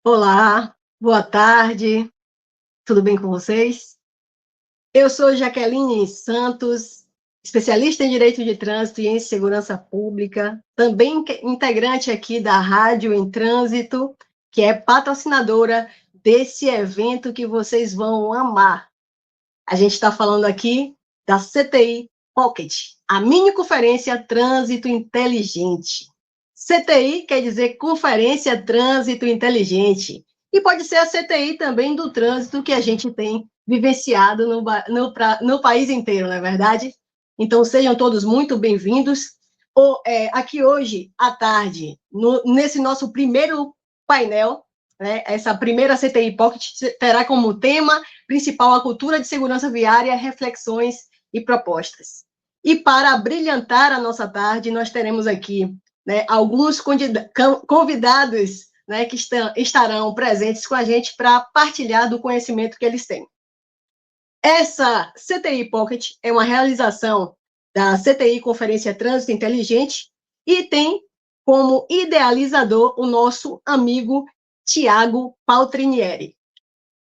Olá, boa tarde, tudo bem com vocês? Eu sou Jaqueline Santos, especialista em Direito de Trânsito e em Segurança Pública, também integrante aqui da Rádio em Trânsito, que é patrocinadora desse evento que vocês vão amar. A gente está falando aqui da CTI Pocket, a mini conferência Trânsito Inteligente. CTI quer dizer Conferência Trânsito Inteligente. E pode ser a CTI também do trânsito que a gente tem vivenciado no país inteiro, não é verdade? Então, sejam todos muito bem-vindos. Aqui hoje, à tarde, nesse nosso primeiro painel, né, essa primeira CTI Pocket terá como tema principal a cultura de segurança viária, reflexões e propostas. E para brilhantar a nossa tarde, nós teremos aqui, né, alguns convidados, né, que estarão presentes com a gente para partilhar do conhecimento que eles têm. Essa CTI Pocket é uma realização da CTI Conferência Trânsito Inteligente e tem como idealizador o nosso amigo Tiago Paltrinieri.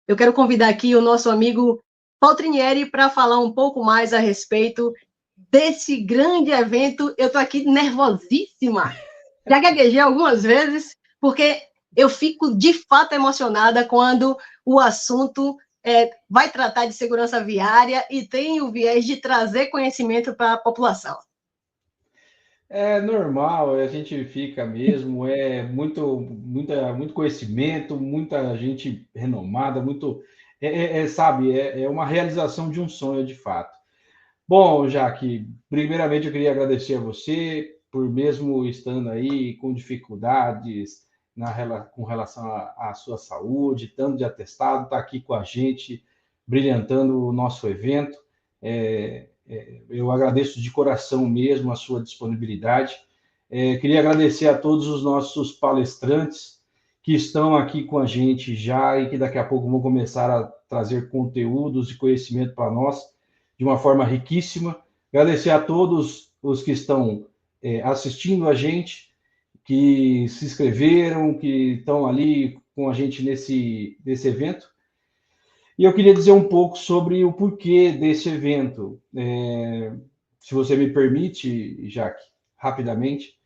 Eu quero convidar aqui o nosso amigo Paltrinieri para falar um pouco mais a respeito desse grande evento. Eu estou aqui nervosíssima. Já gaguejei algumas vezes, porque eu fico de fato emocionada quando o assunto vai tratar de segurança viária e tem o viés de trazer conhecimento para a população. É normal, a gente fica mesmo, muito conhecimento, muita gente renomada, sabe, é uma realização de um sonho de fato. Bom, Jaque, primeiramente eu queria agradecer a você por mesmo estando aí com dificuldades com relação à sua saúde, tanto de atestado, estar aqui com a gente, brilhantando o nosso evento. Eu agradeço de coração mesmo a sua disponibilidade. Queria agradecer a todos os nossos palestrantes que estão aqui com a gente já e que daqui a pouco vão começar a trazer conteúdos e conhecimento para nós de uma forma riquíssima. Agradecer a todos os que estão assistindo a gente, que se inscreveram, que estão ali com a gente nesse evento. E eu queria dizer um pouco sobre o porquê desse evento. Se você me permite, Jaque, rapidamente.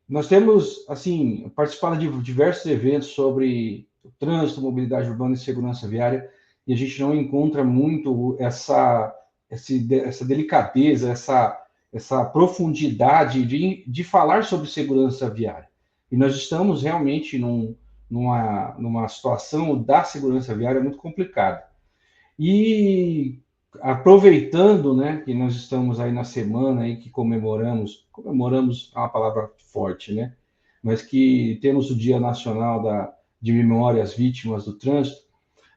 Nós temos, assim, participado de diversos eventos sobre trânsito, mobilidade urbana e segurança viária, e a gente não encontra muito essa delicadeza, essa profundidade de falar sobre segurança viária. E nós estamos realmente numa situação da segurança viária muito complicada. E aproveitando, né, que nós estamos aí na semana aí que comemoramos é uma palavra forte, né, mas que temos o Dia Nacional de Memória às Vítimas do Trânsito,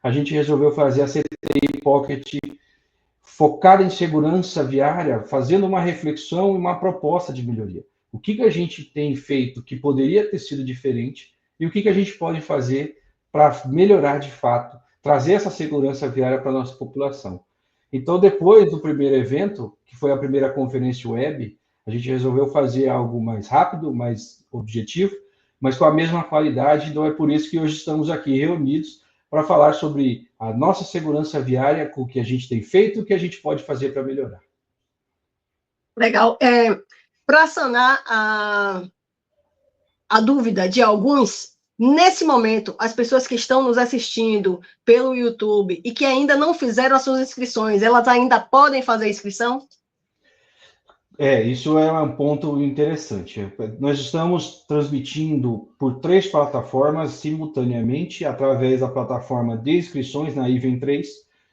a gente resolveu fazer a CTI Pocket focada em segurança viária, fazendo uma reflexão e uma proposta de melhoria. o que a gente tem feito que poderia ter sido diferente e o que a gente pode fazer para melhorar de fato, trazer essa segurança viária para a nossa população. Então, depois do primeiro evento, que foi a primeira conferência web, a gente resolveu fazer algo mais rápido, mais objetivo, mas com a mesma qualidade. Então, é por isso que hoje estamos aqui reunidos para falar sobre a nossa segurança viária, com o que a gente tem feito e o que a gente pode fazer para melhorar. Legal. Para sanar a dúvida de alguns, nesse momento, as pessoas que estão nos assistindo pelo YouTube e que ainda não fizeram as suas inscrições, elas ainda podem fazer a inscrição? Isso é um ponto interessante. Nós estamos transmitindo por 3 plataformas simultaneamente, através da plataforma de inscrições na Even 3.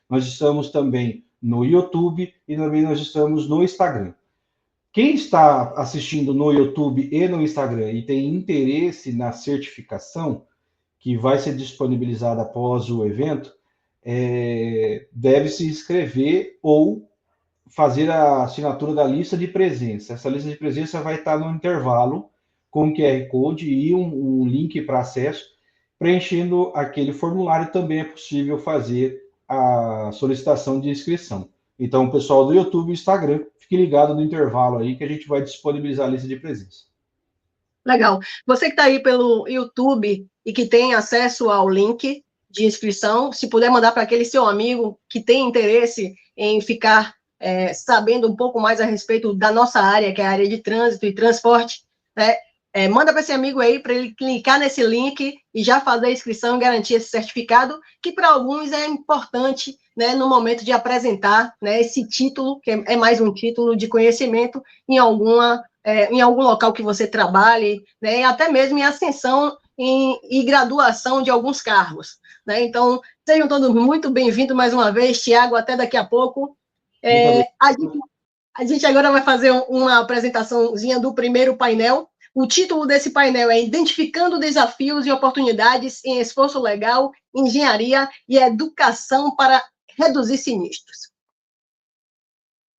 Nós estamos também no YouTube e também nós estamos no Instagram. Quem está assistindo no YouTube e no Instagram e tem interesse na certificação, que vai ser disponibilizada após o evento, deve se inscrever ou fazer a assinatura da lista de presença. Essa lista de presença vai estar no intervalo com um QR Code e um link para acesso. Preenchendo aquele formulário também é possível fazer a solicitação de inscrição. Então, o pessoal do YouTube e Instagram, fique ligado no intervalo aí que a gente vai disponibilizar a lista de presença. Legal. Você que está aí pelo YouTube e que tem acesso ao link de inscrição, se puder mandar para aquele seu amigo que tem interesse em ficar sabendo um pouco mais a respeito da nossa área, que é a área de trânsito e transporte, né? Manda para esse amigo aí para ele clicar nesse link e já fazer a inscrição e garantir esse certificado, que para alguns é importante, né, no momento de apresentar, né, esse título, que é mais um título de conhecimento em algum local que você trabalhe, né, e até mesmo em ascensão e graduação de alguns cargos, né? Então, sejam todos muito bem-vindos mais uma vez, Tiago, até daqui a pouco. A gente agora vai fazer uma apresentaçãozinha do primeiro painel. O título desse painel é Identificando Desafios e Oportunidades em Esforço Legal, Engenharia e Educação para Reduzir Sinistros.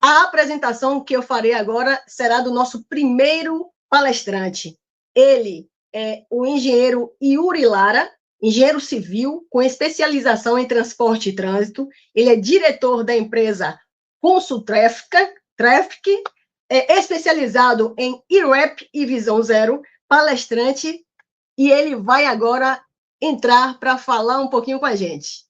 A apresentação que eu farei agora será do nosso primeiro palestrante. Ele é o engenheiro Yuri Lara, engenheiro civil com especialização em transporte e trânsito. Ele é diretor da empresa Consultraffic, especializado em IRAP e Visão Zero, palestrante, e ele vai agora entrar para falar um pouquinho com a gente.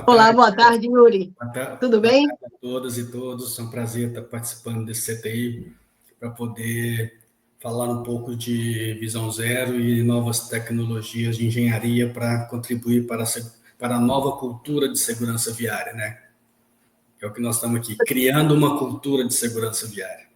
Olá, boa tarde, Yuri. Tudo bem? Boa tarde a todas e todos. É um prazer estar participando desse CTI para poder falar um pouco de Visão Zero e novas tecnologias de engenharia para contribuir para a nova cultura de segurança viária, né? É o que nós estamos aqui, criando uma cultura de segurança viária.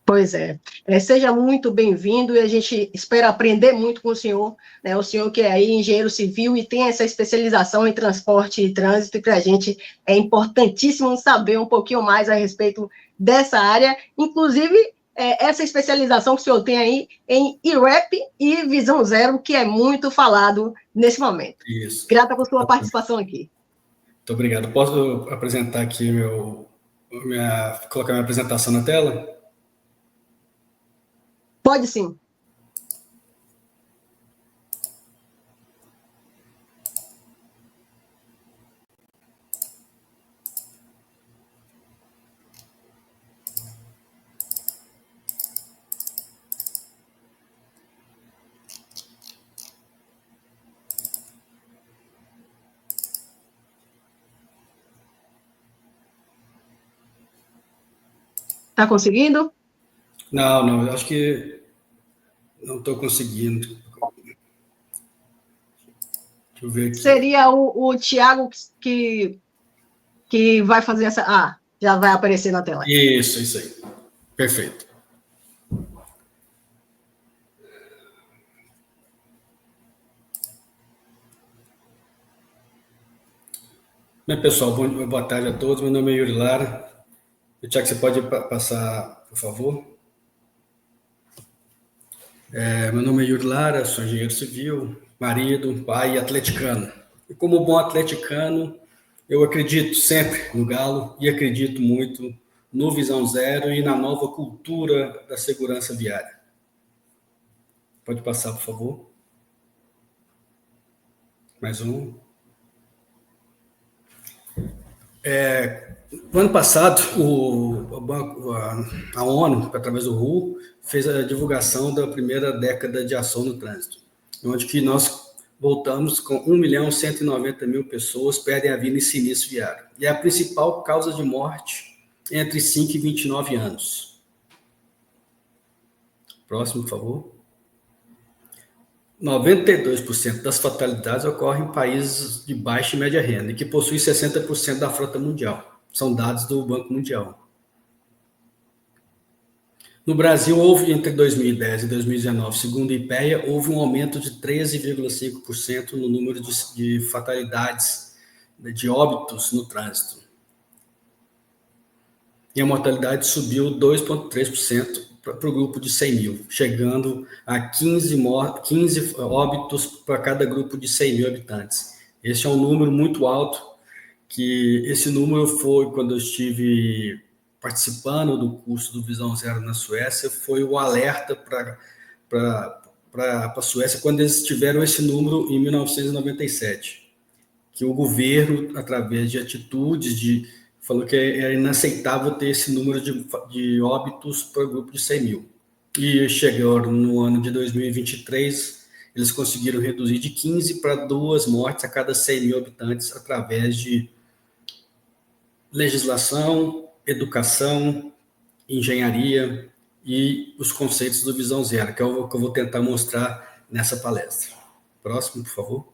Pois é. Seja muito bem-vindo e a gente espera aprender muito com o senhor, né? O senhor que é aí engenheiro civil e tem essa especialização em transporte e trânsito, e para a gente é importantíssimo saber um pouquinho mais a respeito dessa área, inclusive essa especialização que o senhor tem aí em IRAP e Visão Zero, que é muito falado nesse momento. Isso. Grata por sua participação aqui. Muito obrigado. Posso apresentar aqui colocar minha apresentação na tela? Pode sim. Está conseguindo? Não, eu acho que não estou conseguindo. Deixa eu ver aqui. Seria o Tiago que vai fazer essa... Ah, já vai aparecer na tela. Isso aí. Perfeito. Bem, pessoal, boa tarde a todos. Meu nome é Yuri Lara. Tiago, você pode passar, por favor? Meu nome é Yuri Lara, sou engenheiro civil, marido, pai e atleticano. E como bom atleticano, eu acredito sempre no Galo e acredito muito no Visão Zero e na nova cultura da segurança viária. Pode passar, por favor. Mais um. No ano passado, a ONU, através do RU, fez a divulgação da primeira década de ação no trânsito, onde que nós voltamos com 1.190.000 pessoas perdem a vida em sinistro viário. E é a principal causa de morte entre 5 e 29 anos. Próximo, por favor. 92% das fatalidades ocorrem em países de baixa e média renda, e que possuem 60% da frota mundial. São dados do Banco Mundial. No Brasil, houve entre 2010 e 2019, segundo o IPEA, houve um aumento de 13,5% no número de fatalidades, de óbitos no trânsito. E a mortalidade subiu 2,3% para o grupo de 100 mil, chegando a 15 óbitos para cada grupo de 100 mil habitantes. Esse é um número muito alto, que esse número foi, quando eu estive participando do curso do Visão Zero na Suécia, foi o alerta para a Suécia quando eles tiveram esse número em 1997, que o governo, através de atitudes, falou que era inaceitável ter esse número de óbitos para o grupo de 100 mil. E chegaram no ano de 2023, eles conseguiram reduzir de 15 para 2 mortes a cada 100 mil habitantes através de legislação, educação, engenharia e os conceitos do Visão Zero, que é o que eu vou tentar mostrar nessa palestra. Próximo, por favor.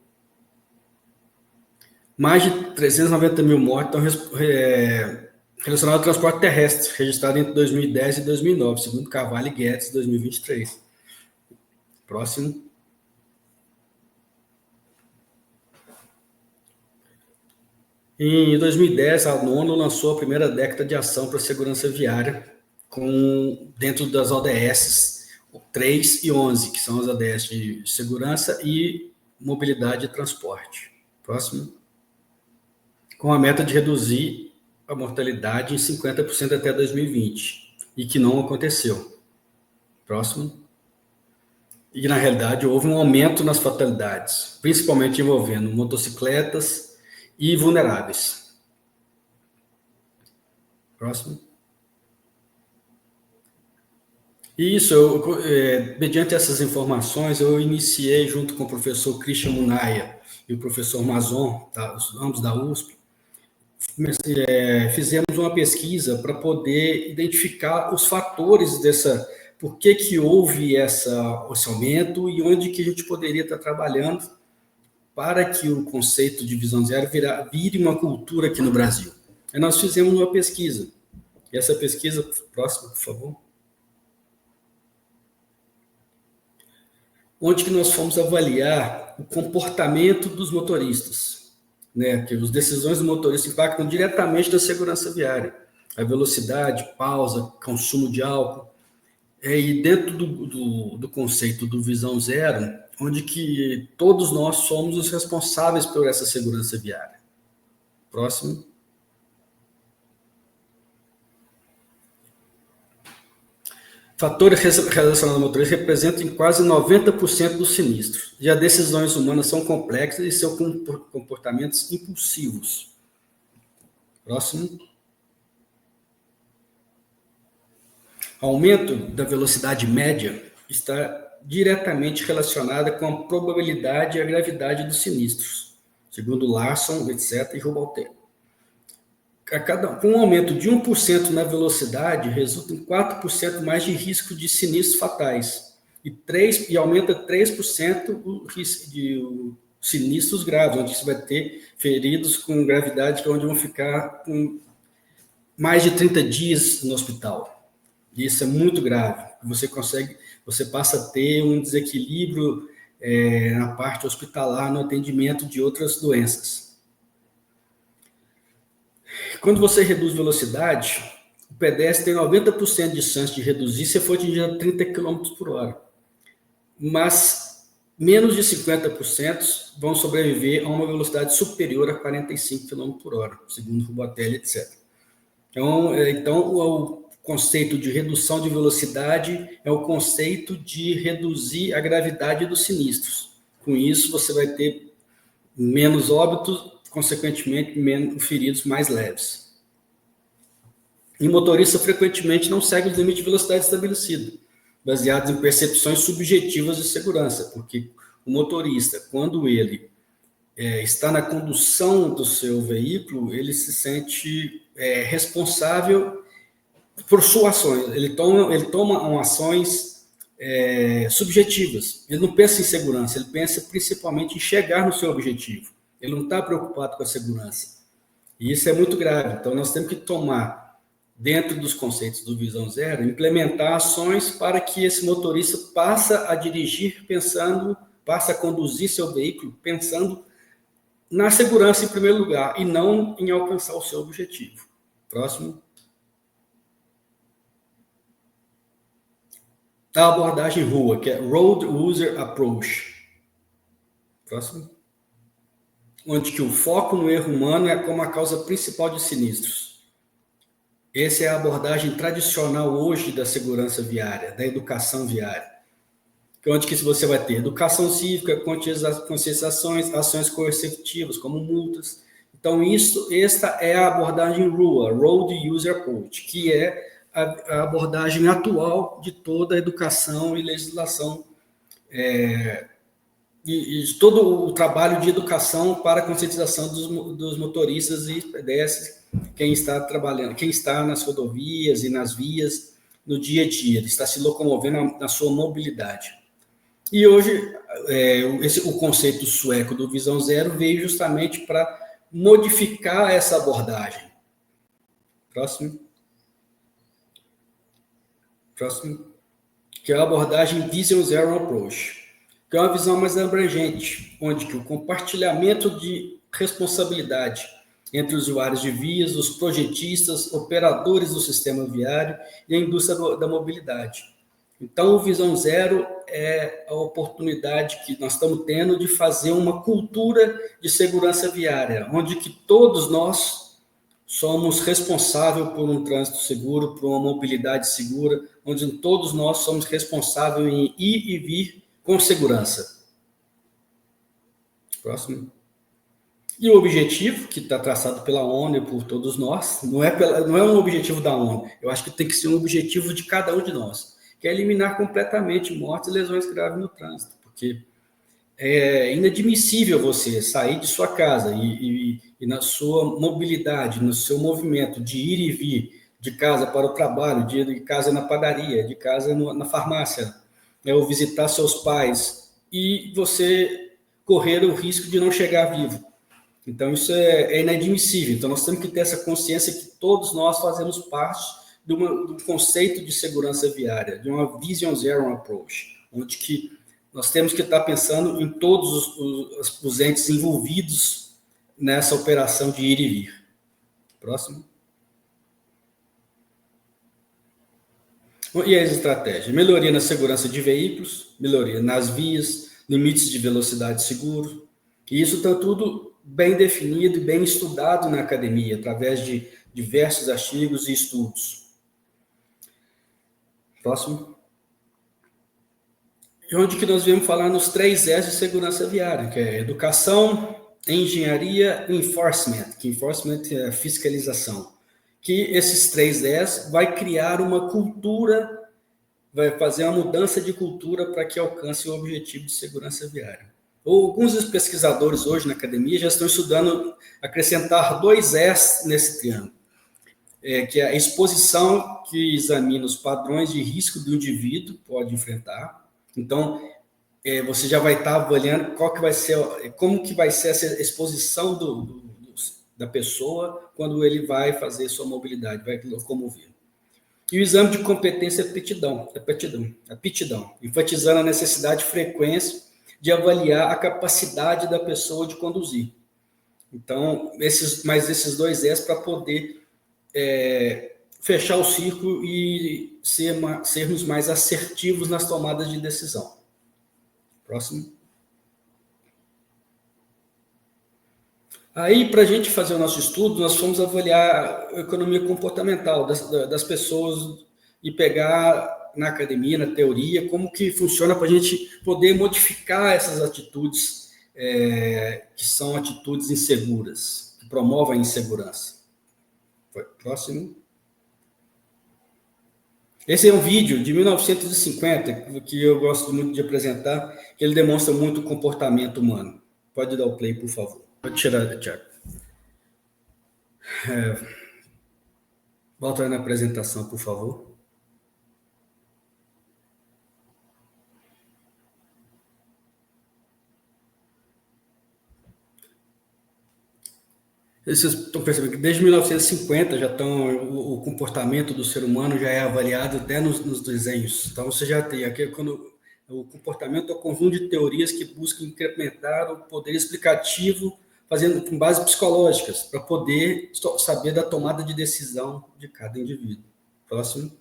Mais de 390.000 mortes estão relacionadas ao transporte terrestre, registrado entre 2010 e 2009, segundo Carvalho e Guedes, 2023. Próximo. Em 2010, a ONU lançou a primeira década de ação para a segurança viária, dentro das ODS 3 e 11, que são as ODS de segurança e mobilidade e transporte. Próximo. Com a meta de reduzir a mortalidade em 50% até 2020, e que não aconteceu. Próximo. E, na realidade, houve um aumento nas fatalidades, principalmente envolvendo motocicletas e vulneráveis. Próximo. Isso, mediante essas informações, eu iniciei, junto com o professor Christian Munaya e o professor Mazon, ambos da USP, fizemos uma pesquisa para poder identificar os fatores por que houve esse aumento e onde que a gente poderia estar trabalhando para que o conceito de Visão Zero vire uma cultura aqui no Brasil. Aí nós fizemos uma pesquisa. E essa pesquisa, próximo, por favor. Onde que nós fomos avaliar o comportamento dos motoristas, né? Que as decisões do motorista impactam diretamente na segurança viária. A velocidade, pausa, consumo de álcool. E dentro do conceito do Visão Zero, onde que todos nós somos os responsáveis por essa segurança viária. Próximo. Fatores relacionados ao motorista representam quase 90% dos sinistros. E as decisões humanas são complexas e são comportamentos impulsivos. Próximo. O aumento da velocidade média está diretamente relacionada com a probabilidade e a gravidade dos sinistros, segundo Larson, etc., e Rubalter. Com um aumento de 1% na velocidade, resulta em 4% mais de risco de sinistros fatais, e aumenta 3% o risco de sinistros graves, onde você vai ter feridos com gravidade, onde vão ficar com mais de 30 dias no hospital. E isso é muito grave. Você passa a ter um desequilíbrio na parte hospitalar, no atendimento de outras doenças. Quando você reduz velocidade, o pedestre tem 90% de chance de reduzir se for atingir a 30 km por hora. Mas menos de 50% vão sobreviver a uma velocidade superior a 45 km por hora, segundo Rubatelli, etc. Então, o conceito de redução de velocidade é o conceito de reduzir a gravidade dos sinistros. Com isso, você vai ter menos óbitos, consequentemente, menos feridos mais leves. E o motorista frequentemente não segue os limites de velocidade estabelecidos, baseados em percepções subjetivas de segurança, porque o motorista, quando ele está na condução do seu veículo, ele se sente responsável por suas ações. Ele toma ações subjetivas. Ele não pensa em segurança, ele pensa principalmente em chegar no seu objetivo. Ele não está preocupado com a segurança. E isso é muito grave. Então, nós temos que tomar, dentro dos conceitos do Visão Zero, implementar ações para que esse motorista passe a dirigir passe a conduzir seu veículo pensando na segurança em primeiro lugar e não em alcançar o seu objetivo. Próximo. A abordagem rua, que é Road User Approach. Próximo. Onde que o foco no erro humano é como a causa principal de sinistros. Essa é a abordagem tradicional hoje da segurança viária, da educação viária. Onde que você vai ter educação cívica, conscientizações, ações coercitivas, como multas. Então, esta é a abordagem RUA, Road User Approach, que é a abordagem atual de toda a educação e legislação, e de todo o trabalho de educação para a conscientização dos motoristas e pedestres, quem está trabalhando, quem está nas rodovias e nas vias no dia a dia, ele está se locomovendo na sua mobilidade. E hoje, o conceito sueco do Visão Zero veio justamente para modificar essa abordagem. Próximo. Que é a abordagem Vision Zero Approach, que é uma visão mais abrangente, onde que o compartilhamento de responsabilidade entre usuários de vias, os projetistas, operadores do sistema viário e a indústria da mobilidade. Então, o Visão Zero é a oportunidade que nós estamos tendo de fazer uma cultura de segurança viária, onde que todos nós somos responsáveis por um trânsito seguro, por uma mobilidade segura, onde todos nós somos responsáveis em ir e vir com segurança. Próximo. E o objetivo, que está traçado pela ONU e por todos nós, não é um objetivo da ONU, eu acho que tem que ser um objetivo de cada um de nós, que é eliminar completamente mortes e lesões graves no trânsito, porque é inadmissível você sair de sua casa e na sua mobilidade, no seu movimento de ir e vir de casa para o trabalho, de casa na padaria, de casa na farmácia, ou visitar seus pais, e você correr o risco de não chegar vivo. Então, isso é inadmissível. Então, nós temos que ter essa consciência que todos nós fazemos parte do conceito de segurança viária, de uma Vision Zero Approach, onde que nós temos que estar pensando em todos os entes envolvidos nessa operação de ir e vir. Próximo. E as estratégias? Melhoria na segurança de veículos, melhoria nas vias, limites de velocidade seguro. E isso está tudo bem definido e bem estudado na academia, através de diversos artigos e estudos. Próximo. E onde que nós viemos falar nos 3 S de segurança viária, que é educação, engenharia e enforcement, que enforcement é fiscalização. Que esses 3 S vai criar uma cultura, vai fazer uma mudança de cultura para que alcance o objetivo de segurança viária. Alguns dos pesquisadores hoje na academia já estão estudando acrescentar 2 S nesse triângulo, que é a exposição, que examina os padrões de risco do indivíduo pode enfrentar. Então, você já vai estar avaliando como que vai ser essa exposição da pessoa quando ele vai fazer sua mobilidade, vai locomover. E o exame de competência é aptidão, enfatizando a necessidade e frequência de avaliar a capacidade da pessoa de conduzir. Então, esses 2 S para poder fechar o círculo e sermos mais assertivos nas tomadas de decisão. Próximo. Aí, para a gente fazer o nosso estudo, nós fomos avaliar a economia comportamental das pessoas e pegar na academia, na teoria, como que funciona para a gente poder modificar essas atitudes que são atitudes inseguras, que promovem a insegurança. Próximo. Esse é um vídeo de 1950, que eu gosto muito de apresentar, que ele demonstra muito o comportamento humano. Pode dar o play, por favor. Pode tirar, Thiago. Volta aí na apresentação, por favor. Vocês estão percebendo que desde 1950 já o comportamento do ser humano já é avaliado até nos desenhos. Então você já tem aqui quando o comportamento é um conjunto de teorias que buscam incrementar o poder explicativo, fazendo com bases psicológicas, para poder saber da tomada de decisão de cada indivíduo. Próximo.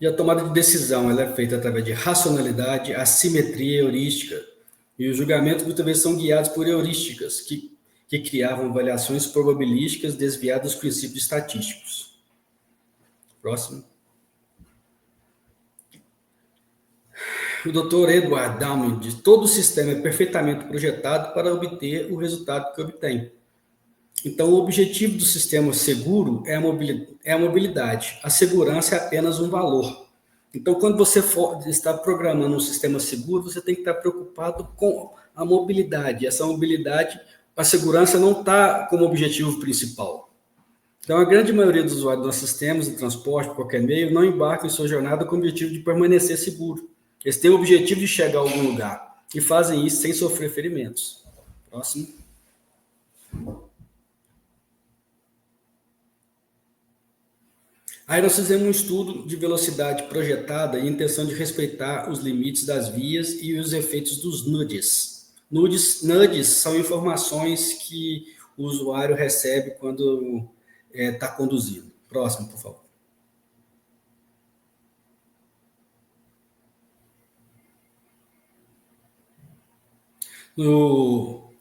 E a tomada de decisão ela é feita através de racionalidade, assimetria heurística. E os julgamentos muitas vezes são guiados por heurísticas, que criavam avaliações probabilísticas desviadas dos princípios estatísticos. Próximo. O Dr. Edward Downing diz: todo o sistema é perfeitamente projetado para obter o resultado que obtém. Então, o objetivo do sistema seguro é a mobilidade. A segurança é apenas um valor. Então, quando você está programando um sistema seguro, você tem que estar preocupado com a mobilidade. Essa mobilidade, a segurança não está como objetivo principal. Então, a grande maioria dos usuários dos sistemas de transporte, por qualquer meio, não embarcam em sua jornada com o objetivo de permanecer seguro. Eles têm o objetivo de chegar a algum lugar e fazem isso sem sofrer ferimentos. Próximo. Aí nós fizemos um estudo de velocidade projetada e intenção de respeitar os limites das vias e os efeitos dos nudges. Nudges são informações que o usuário recebe quando está conduzindo. Próximo, por favor. No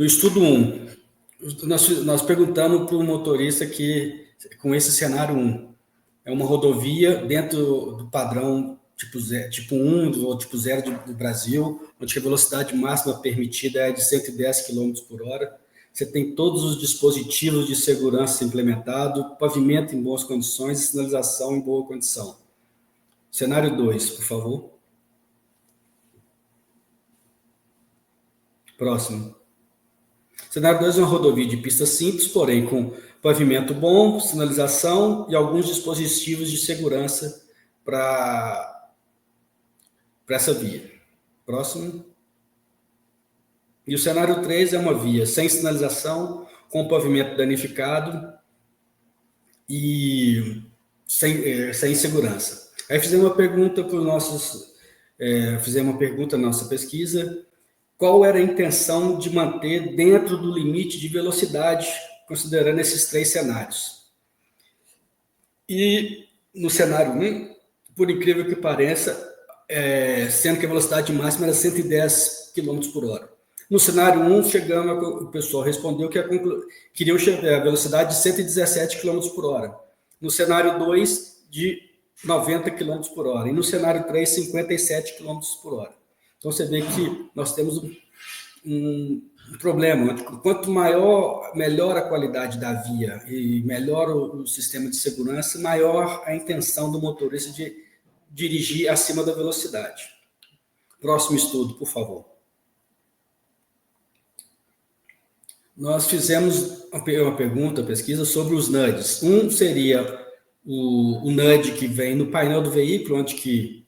estudo 1, nós perguntamos para o motorista que, com esse cenário 1, é uma rodovia dentro do padrão tipo 1 ou tipo 0 do Brasil, onde a velocidade máxima permitida é de 110 km por hora. Você tem todos os dispositivos de segurança implementados, pavimento em boas condições e sinalização em boa condição. Cenário 2, por favor. Próximo. Cenário 2 é uma rodovia de pista simples, porém com pavimento bom, sinalização e alguns dispositivos de segurança para essa via. Próximo. E o cenário 3 é uma via sem sinalização, com pavimento danificado e sem segurança. Aí fizemos uma pergunta para os nossos... fizemos uma pergunta na nossa pesquisa: qual era a intenção de manter dentro do limite de velocidade, considerando esses 3 cenários. E no cenário 1, por incrível que pareça, sendo que a velocidade máxima era 110 km por hora. No cenário 1, o pessoal respondeu que queriam chegar a velocidade de 117 km por hora. No cenário 2, de 90 km por hora. E no cenário 3, 57 km por hora. Então, você vê que nós temos um problema. Quanto melhor a qualidade da via e melhor o sistema de segurança, maior a intenção do motorista de dirigir acima da velocidade. Próximo estudo, por favor. Nós fizemos uma pesquisa sobre os nudges. Um seria o nudge que vem no painel do veículo, onde que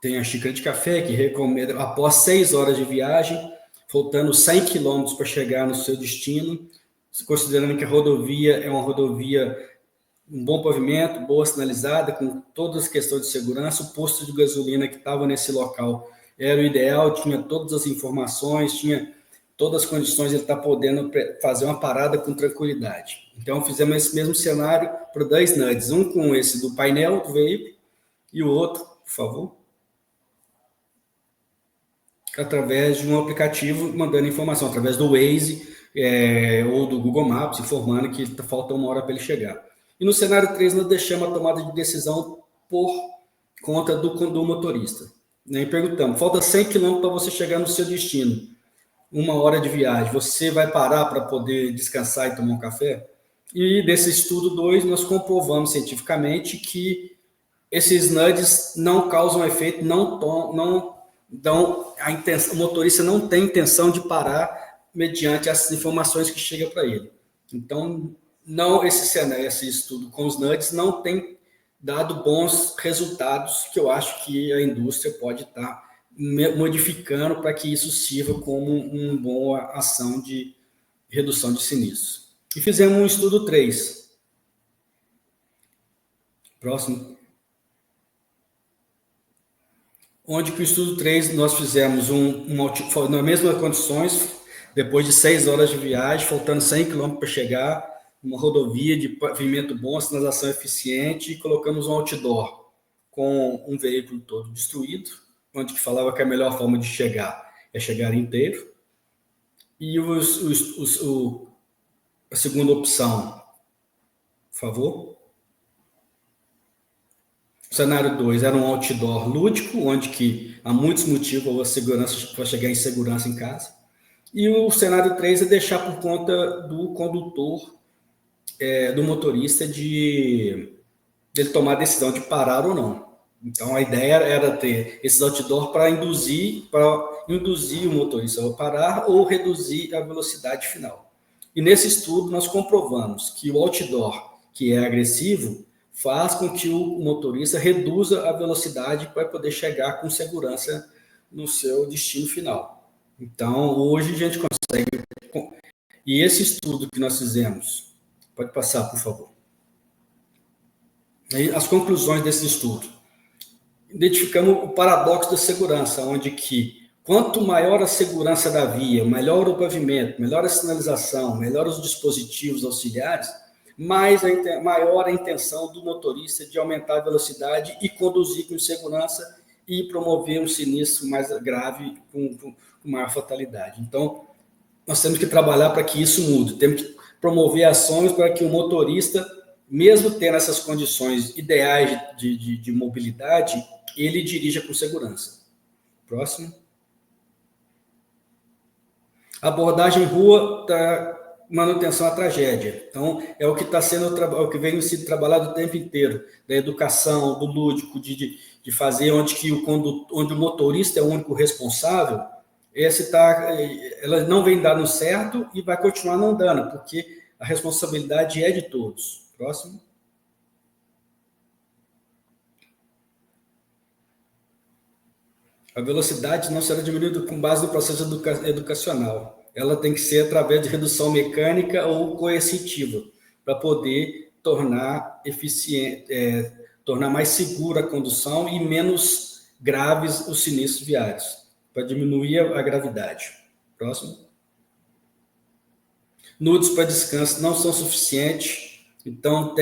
tem a xícara de café, que recomenda, após 6 horas de viagem, faltando 100 km para chegar no seu destino, considerando que a rodovia é uma rodovia, um bom pavimento, boa sinalizada, com todas as questões de segurança, o posto de gasolina que estava nesse local era o ideal, tinha todas as informações, tinha todas as condições de ele estar podendo fazer uma parada com tranquilidade. Então, fizemos esse mesmo cenário para 2 nudges, um com esse do painel do veículo e o outro, por favor. através de um aplicativo mandando informação, através do Waze ou do Google Maps, informando que falta 1 hora para ele chegar. E no cenário 3, nós deixamos a tomada de decisão por conta do motorista. E perguntamos, falta 100 km para você chegar no seu destino, 1 hora de viagem, você vai parar para poder descansar e tomar um café? E nesse estudo 2, nós comprovamos cientificamente que esses nudges não causam efeito, não dão a intenção, o motorista não tem intenção de parar mediante essas informações que chegam para ele. Então, esse estudo com os nudges não tem dado bons resultados, que eu acho que a indústria pode estar modificando para que isso sirva como uma boa ação de redução de sinistros. E fizemos um estudo 3. Próximo. Onde que o estudo 3 nós fizemos nas mesmas condições, depois de 6 horas de viagem, faltando 100 km para chegar, uma rodovia de pavimento bom, sinalização eficiente, e colocamos um outdoor com um veículo todo destruído, onde que falava que a melhor forma de chegar é chegar inteiro. E a segunda opção, por favor. O cenário 2 era um outdoor lúdico, onde que há muitos motivos para chegar em segurança em casa. E o cenário 3 é deixar por conta do condutor, do motorista, dele tomar a decisão de parar ou não. Então, a ideia era ter esses outdoor para induzir o motorista a parar ou reduzir a velocidade final. E nesse estudo, nós comprovamos que o outdoor, que é agressivo, faz com que o motorista reduza a velocidade para poder chegar com segurança no seu destino final. Então, hoje a gente consegue... E esse estudo que nós fizemos... Pode passar, por favor. Aí, as conclusões desse estudo. Identificamos o paradoxo da segurança, onde que quanto maior a segurança da via, melhor o pavimento, melhor a sinalização, melhor os dispositivos auxiliares, maior a intenção do motorista de aumentar a velocidade e conduzir com segurança e promover um sinistro mais grave com maior fatalidade. Então, nós temos que trabalhar para que isso mude, temos que promover ações para que o motorista, mesmo tendo essas condições ideais de mobilidade, ele dirija com segurança. Próximo. Abordagem rua da manutenção à tragédia. Então, é o que está sendo, o que vem sendo trabalhado o tempo inteiro, da educação, do lúdico, de fazer onde o motorista é o único responsável. Ela não vem dando certo e vai continuar não dando, porque a responsabilidade é de todos. Próximo. A velocidade não será diminuída com base no processo educacional. Ela tem que ser através de redução mecânica ou coercitiva, para poder tornar eficiente, tornar mais segura a condução e menos graves os sinistros viários, para diminuir a gravidade. Próximo. Nudes para descanso não são suficientes, então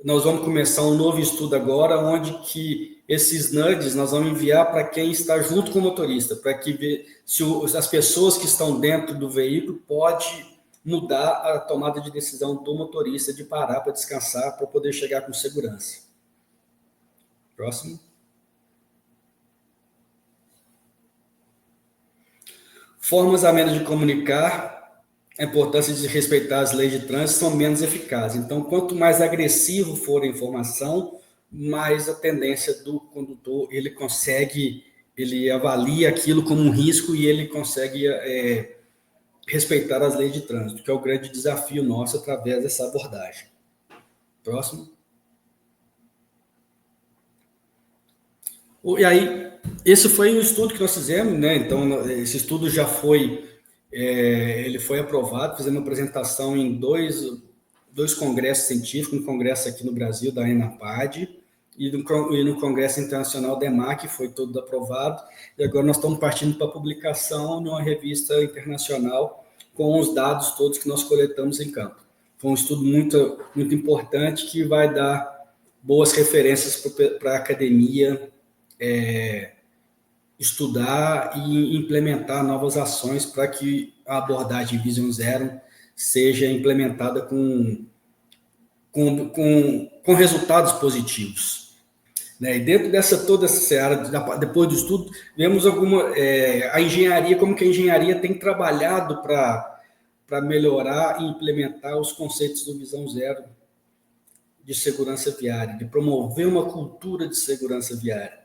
nós vamos começar um novo estudo agora, onde que esses nudges nós vamos enviar para quem está junto com o motorista, para que ver se as pessoas que estão dentro do veículo pode mudar a tomada de decisão do motorista de parar para descansar, para poder chegar com segurança. Próximo. Formas amenas de comunicar, a importância de respeitar as leis de trânsito são menos eficazes. Então, quanto mais agressivo for a informação, mais a tendência do condutor, ele avalia aquilo como um risco e ele consegue respeitar as leis de trânsito, que é o grande desafio nosso através dessa abordagem. Próximo. E aí, esse foi o estudo que nós fizemos, né? Então, esse estudo já foi, ele foi aprovado, fizemos uma apresentação em dois congressos científicos, um congresso aqui no Brasil, da ENAPAD, e no Congresso Internacional da EMAC, foi todo aprovado, e agora nós estamos partindo para a publicação numa revista internacional com os dados todos que nós coletamos em campo. Foi um estudo muito, muito importante que vai dar boas referências para a academia estudar e implementar novas ações para que a abordagem Vision Zero seja implementada com resultados positivos. Né? E dentro toda essa seara, depois do estudo, vemos a engenharia, como que a engenharia tem trabalhado para melhorar e implementar os conceitos do Visão Zero de segurança viária, de promover uma cultura de segurança viária.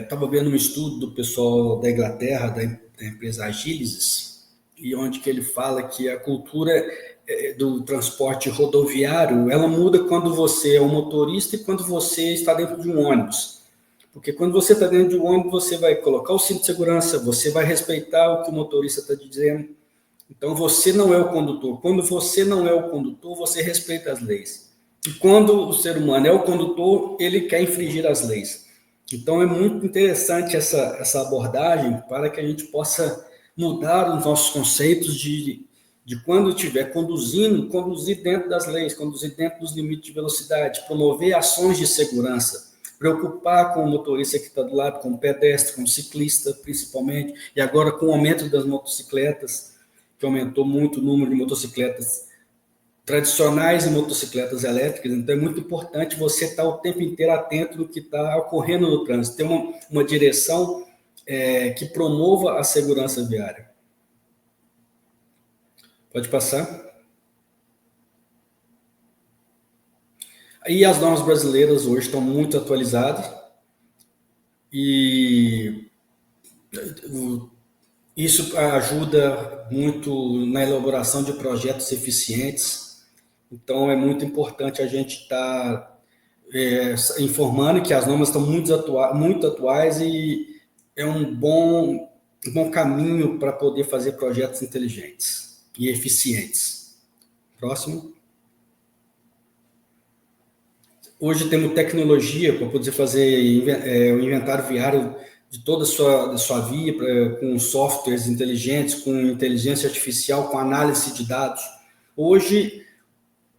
Estava vendo um estudo do pessoal da Inglaterra, da empresa Agilysys, e onde que ele fala que a cultura do transporte rodoviário, ela muda quando você é um motorista e quando você está dentro de um ônibus. Porque quando você está dentro de um ônibus, você vai colocar o cinto de segurança, você vai respeitar o que o motorista está dizendo. Então, você não é o condutor. Quando você não é o condutor, você respeita as leis. E quando o ser humano é o condutor, ele quer infringir as leis. Então, é muito interessante essa abordagem para que a gente possa mudar os nossos conceitos de quando estiver conduzir dentro das leis, conduzir dentro dos limites de velocidade, promover ações de segurança, preocupar com o motorista que está do lado, com o pedestre, com o ciclista, principalmente, e agora com o aumento das motocicletas, que aumentou muito o número de motocicletas tradicionais e motocicletas elétricas. Então, é muito importante você estar o tempo inteiro atento no que está ocorrendo no trânsito, ter uma direção que promova a segurança viária. Pode passar. E as normas brasileiras hoje estão muito atualizadas e isso ajuda muito na elaboração de projetos eficientes. Então, é muito importante a gente estar informando que as normas estão muito atuais e é um bom caminho para poder fazer projetos inteligentes e eficientes. Próximo. Hoje temos tecnologia para poder fazer o inventário viário de toda a sua via, com softwares inteligentes, com inteligência artificial, com análise de dados. Hoje,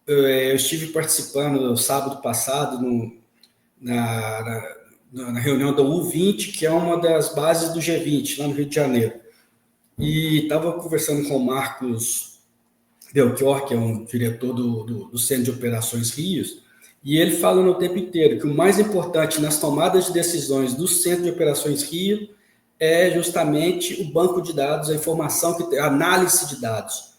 eu estive participando no sábado passado na reunião da U20, que é uma das bases do G20, lá no Rio de Janeiro. E estava conversando com o Marcos Belchior, que é um diretor do Centro de Operações Rios, e ele fala no tempo inteiro que o mais importante nas tomadas de decisões do Centro de Operações Rio é justamente o banco de dados, a informação que tem, a análise de dados.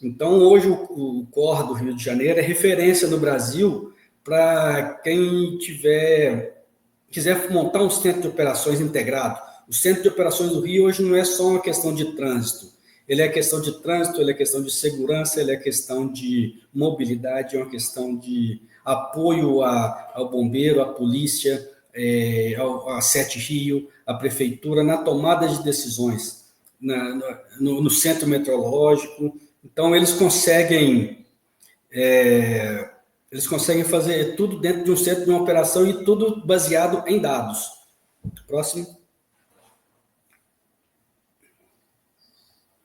Então, hoje, o COR do Rio de Janeiro é referência no Brasil para quem quiser montar um centro de operações integrado. O Centro de Operações do Rio hoje não é só uma questão de trânsito. Ele é questão de trânsito, ele é questão de segurança, ele é questão de mobilidade, é uma questão de apoio ao bombeiro, à polícia, a Sete Rio, à prefeitura, na tomada de decisões, no centro meteorológico. Então, eles conseguem fazer tudo dentro de um centro de uma operação e tudo baseado em dados. Próximo.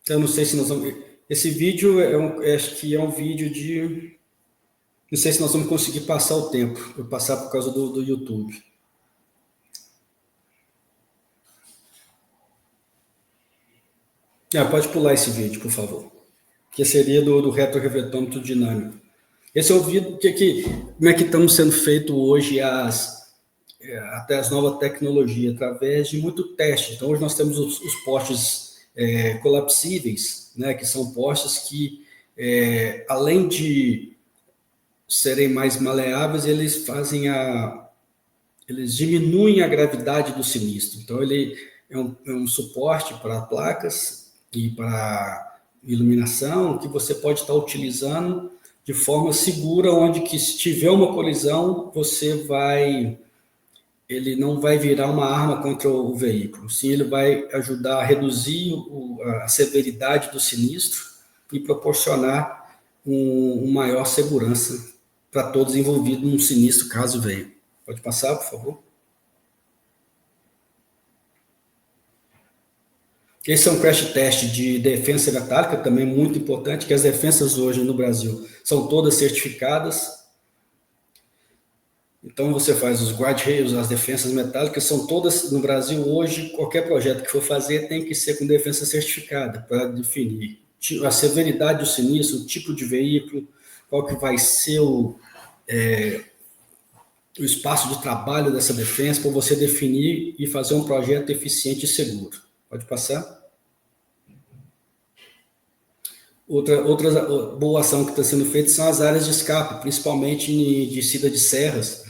Eu não sei se nós vamos... Esse vídeo, acho que é um vídeo de... Não sei se nós vamos conseguir passar o tempo. Vou passar por causa do YouTube. Pode pular esse vídeo, por favor. Que seria do retrorevetômetro dinâmico. Esse é o vídeo como é que estamos sendo feito hoje até as novas tecnologias, através de muito teste. Então, hoje nós temos os postes colapsíveis, né, que são postes que, além de serem mais maleáveis, eles diminuem a gravidade do sinistro. Então, ele é um suporte para placas e para iluminação que você pode estar utilizando de forma segura, onde que se tiver uma colisão, ele não vai virar uma arma contra o veículo. Sim, ele vai ajudar a reduzir a severidade do sinistro e proporcionar uma maior segurança para todos envolvidos num sinistro, caso venha. Pode passar, por favor. Esse é um crash test de defensa metálica, também muito importante, que as defensas hoje no Brasil são todas certificadas. Então, você faz os guardrails, as defensas metálicas, são todas, no Brasil hoje, qualquer projeto que for fazer tem que ser com defesa certificada, para definir a severidade do sinistro, o tipo de veículo, qual que vai ser o espaço de trabalho dessa defesa, para você definir e fazer um projeto eficiente e seguro. Pode passar? Outra boa ação que está sendo feita são as áreas de escape, principalmente de descida de serras,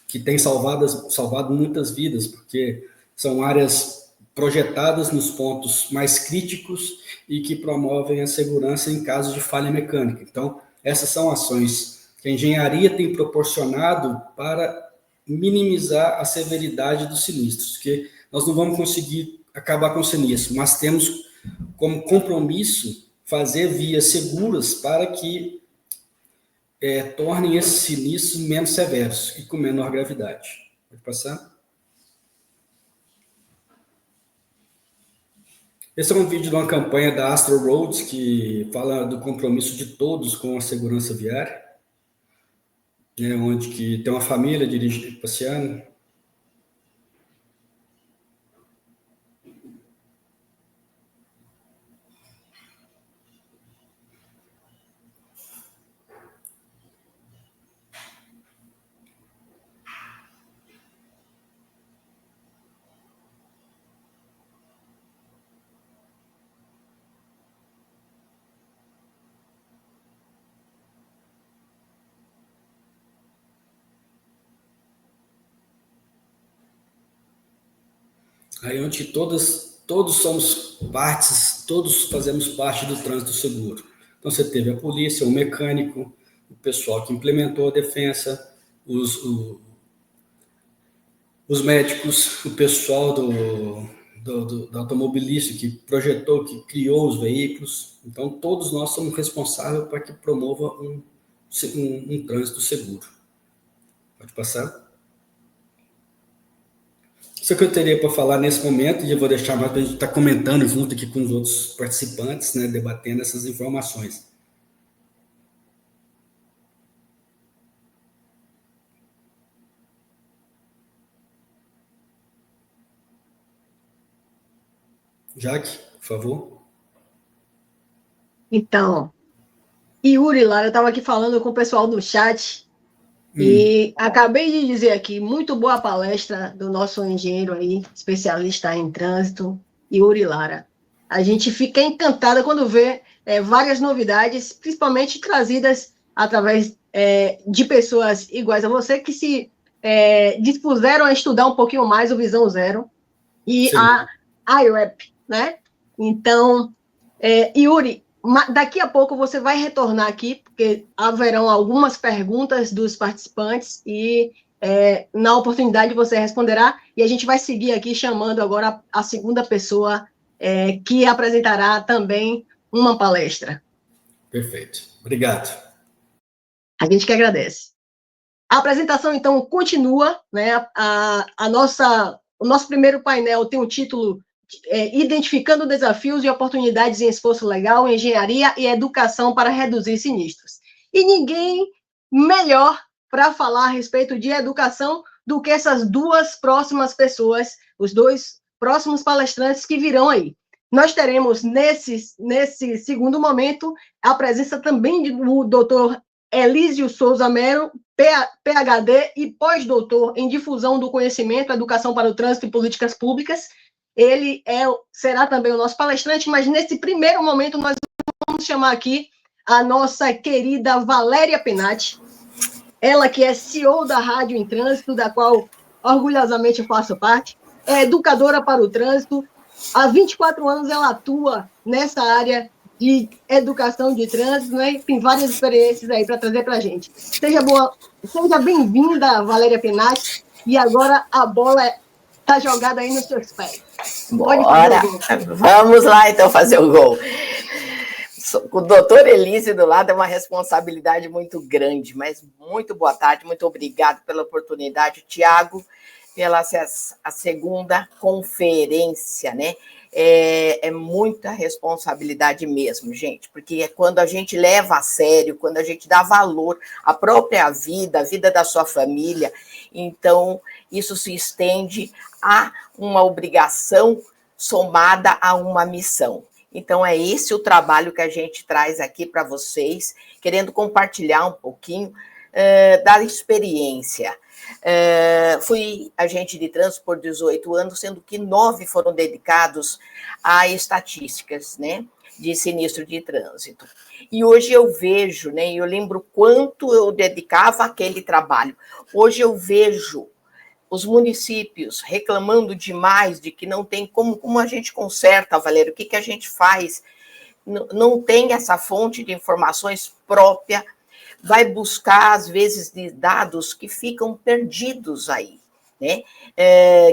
que tem salvado muitas vidas, porque são áreas projetadas nos pontos mais críticos e que promovem a segurança em caso de falha mecânica. Então, essas são ações que a engenharia tem proporcionado para minimizar a severidade dos sinistros, que nós não vamos conseguir acabar com o sinistro, mas temos como compromisso fazer vias seguras para que tornem esses sinistros menos severos e com menor gravidade. Pode passar? Esse é um vídeo de uma campanha da Astro Roads que fala do compromisso de todos com a segurança viária, né, onde que tem uma família dirigindo, passeando. Aí onde todos somos partes, todos fazemos parte do trânsito seguro. Então você teve a polícia, o mecânico, o pessoal que implementou a defesa, os médicos, o pessoal do automobilista que projetou, que criou os veículos. Então todos nós somos responsáveis para que promova um trânsito seguro. Pode passar? Isso que eu teria para falar nesse momento, e eu vou deixar mais para a gente estar comentando junto aqui com os outros participantes, né, debatendo essas informações. Jaque, por favor. Então, Yuri, Lara, eu estava aqui falando com o pessoal do chat e acabei de dizer aqui, muito boa palestra do nosso engenheiro aí, especialista em trânsito, Yuri Lara. A gente fica encantada quando vê várias novidades, principalmente trazidas através de pessoas iguais a você, que se dispuseram a estudar um pouquinho mais o Visão Zero e Sim. a IREP, né? Então, Yuri, daqui a pouco você vai retornar aqui, porque haverão algumas perguntas dos participantes e na oportunidade você responderá, e a gente vai seguir aqui chamando agora a segunda pessoa que apresentará também uma palestra. Perfeito. Obrigado. A gente que agradece. A apresentação, então, continua, né? O nosso primeiro painel tem o título Identificando Desafios e Oportunidades em Esforço Legal, Engenharia e Educação para Reduzir Sinistros. E ninguém melhor para falar a respeito de educação do que essas duas próximas pessoas, os dois próximos palestrantes que virão aí. Nós teremos, nesse segundo momento, a presença também do doutor Elísio Souza Melo, PhD e pós-doutor em Difusão do Conhecimento, Educação para o Trânsito e Políticas Públicas. Ele será também o nosso palestrante, mas nesse primeiro momento nós vamos chamar aqui a nossa querida Valéria Penati, ela que é CEO da Rádio em Trânsito, da qual orgulhosamente eu faço parte, é educadora para o trânsito. Há 24 anos ela atua nessa área de educação de trânsito, né? Tem várias experiências aí para trazer para a gente. Seja bem-vinda, Valéria Penati, e agora a bola está jogada aí nos seus pés. Bora, vamos lá então fazer o gol. O doutor Elísio do lado é uma responsabilidade muito grande, mas muito boa tarde, muito obrigado pela oportunidade, Tiago. pela a segunda conferência, né? É muita responsabilidade mesmo, gente, porque é quando a gente leva a sério, quando a gente dá valor à própria vida, à vida da sua família, então isso se estende a uma obrigação somada a uma missão. Então, é esse o trabalho que a gente traz aqui para vocês, querendo compartilhar um pouquinho da experiência. Fui agente de trânsito por 18 anos, sendo que 9 foram dedicados a estatísticas, né, de sinistro de trânsito. E hoje eu vejo, né, eu lembro quanto eu dedicava àquele trabalho. Hoje eu vejo os municípios reclamando demais de que não tem como a gente conserta, Valério, o que a gente faz? Não tem essa fonte de informações própria, vai buscar, às vezes, de dados que ficam perdidos aí, né?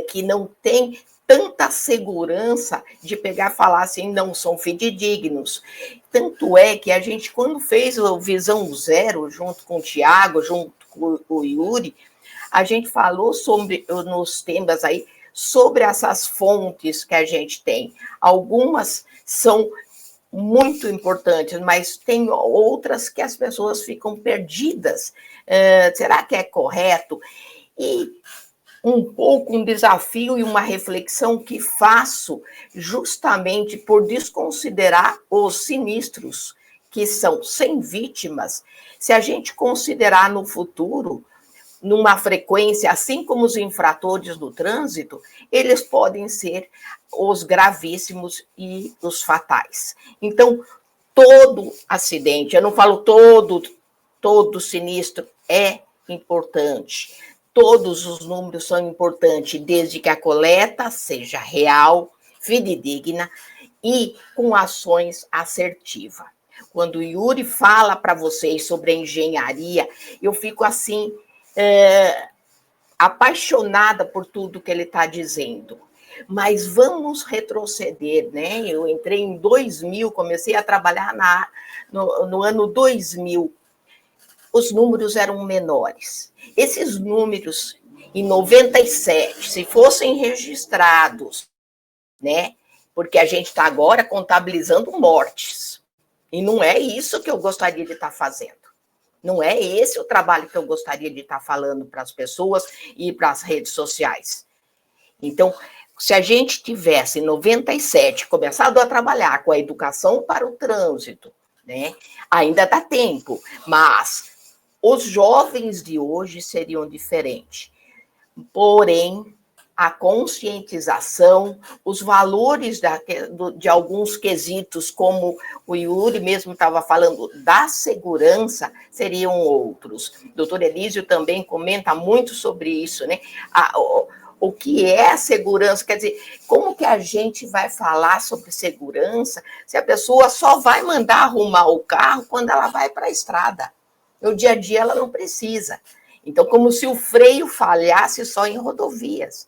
Que não tem tanta segurança de pegar e falar assim, não são fidedignos. Tanto é que a gente, quando fez o Visão Zero, junto com o Tiago, junto com o Yuri, a gente falou sobre, nos temas aí, sobre essas fontes que a gente tem. Algumas são muito importantes, mas tem outras que as pessoas ficam perdidas. Será que é correto? E um pouco um desafio e uma reflexão que faço justamente por desconsiderar os sinistros, que são sem vítimas. Se a gente considerar no futuro, numa frequência, assim como os infratores do trânsito, eles podem ser os gravíssimos e os fatais. Então, todo acidente, eu não falo todo sinistro é importante, todos os números são importantes, desde que a coleta seja real, fidedigna e com ações assertivas. Quando o Yuri fala para vocês sobre a engenharia, eu fico assim, apaixonada por tudo que ele está dizendo. Mas vamos retroceder, né? Eu entrei em 2000, comecei a trabalhar no ano 2000. Os números eram menores. Esses números, em 97, se fossem registrados, né? Porque a gente está agora contabilizando mortes. E não é isso que eu gostaria de estar fazendo. Não é esse o trabalho que eu gostaria de estar falando para as pessoas e para as redes sociais. Então, se a gente tivesse, em 97, começado a trabalhar com a educação para o trânsito, né, ainda dá tempo, mas os jovens de hoje seriam diferentes. Porém, a conscientização, os valores de alguns quesitos, como o Yuri mesmo estava falando, da segurança, seriam outros. O doutor Elísio também comenta muito sobre isso, né? O que é a segurança, quer dizer, como que a gente vai falar sobre segurança se a pessoa só vai mandar arrumar o carro quando ela vai para a estrada? No dia a dia ela não precisa. Então, como se o freio falhasse só em rodovias.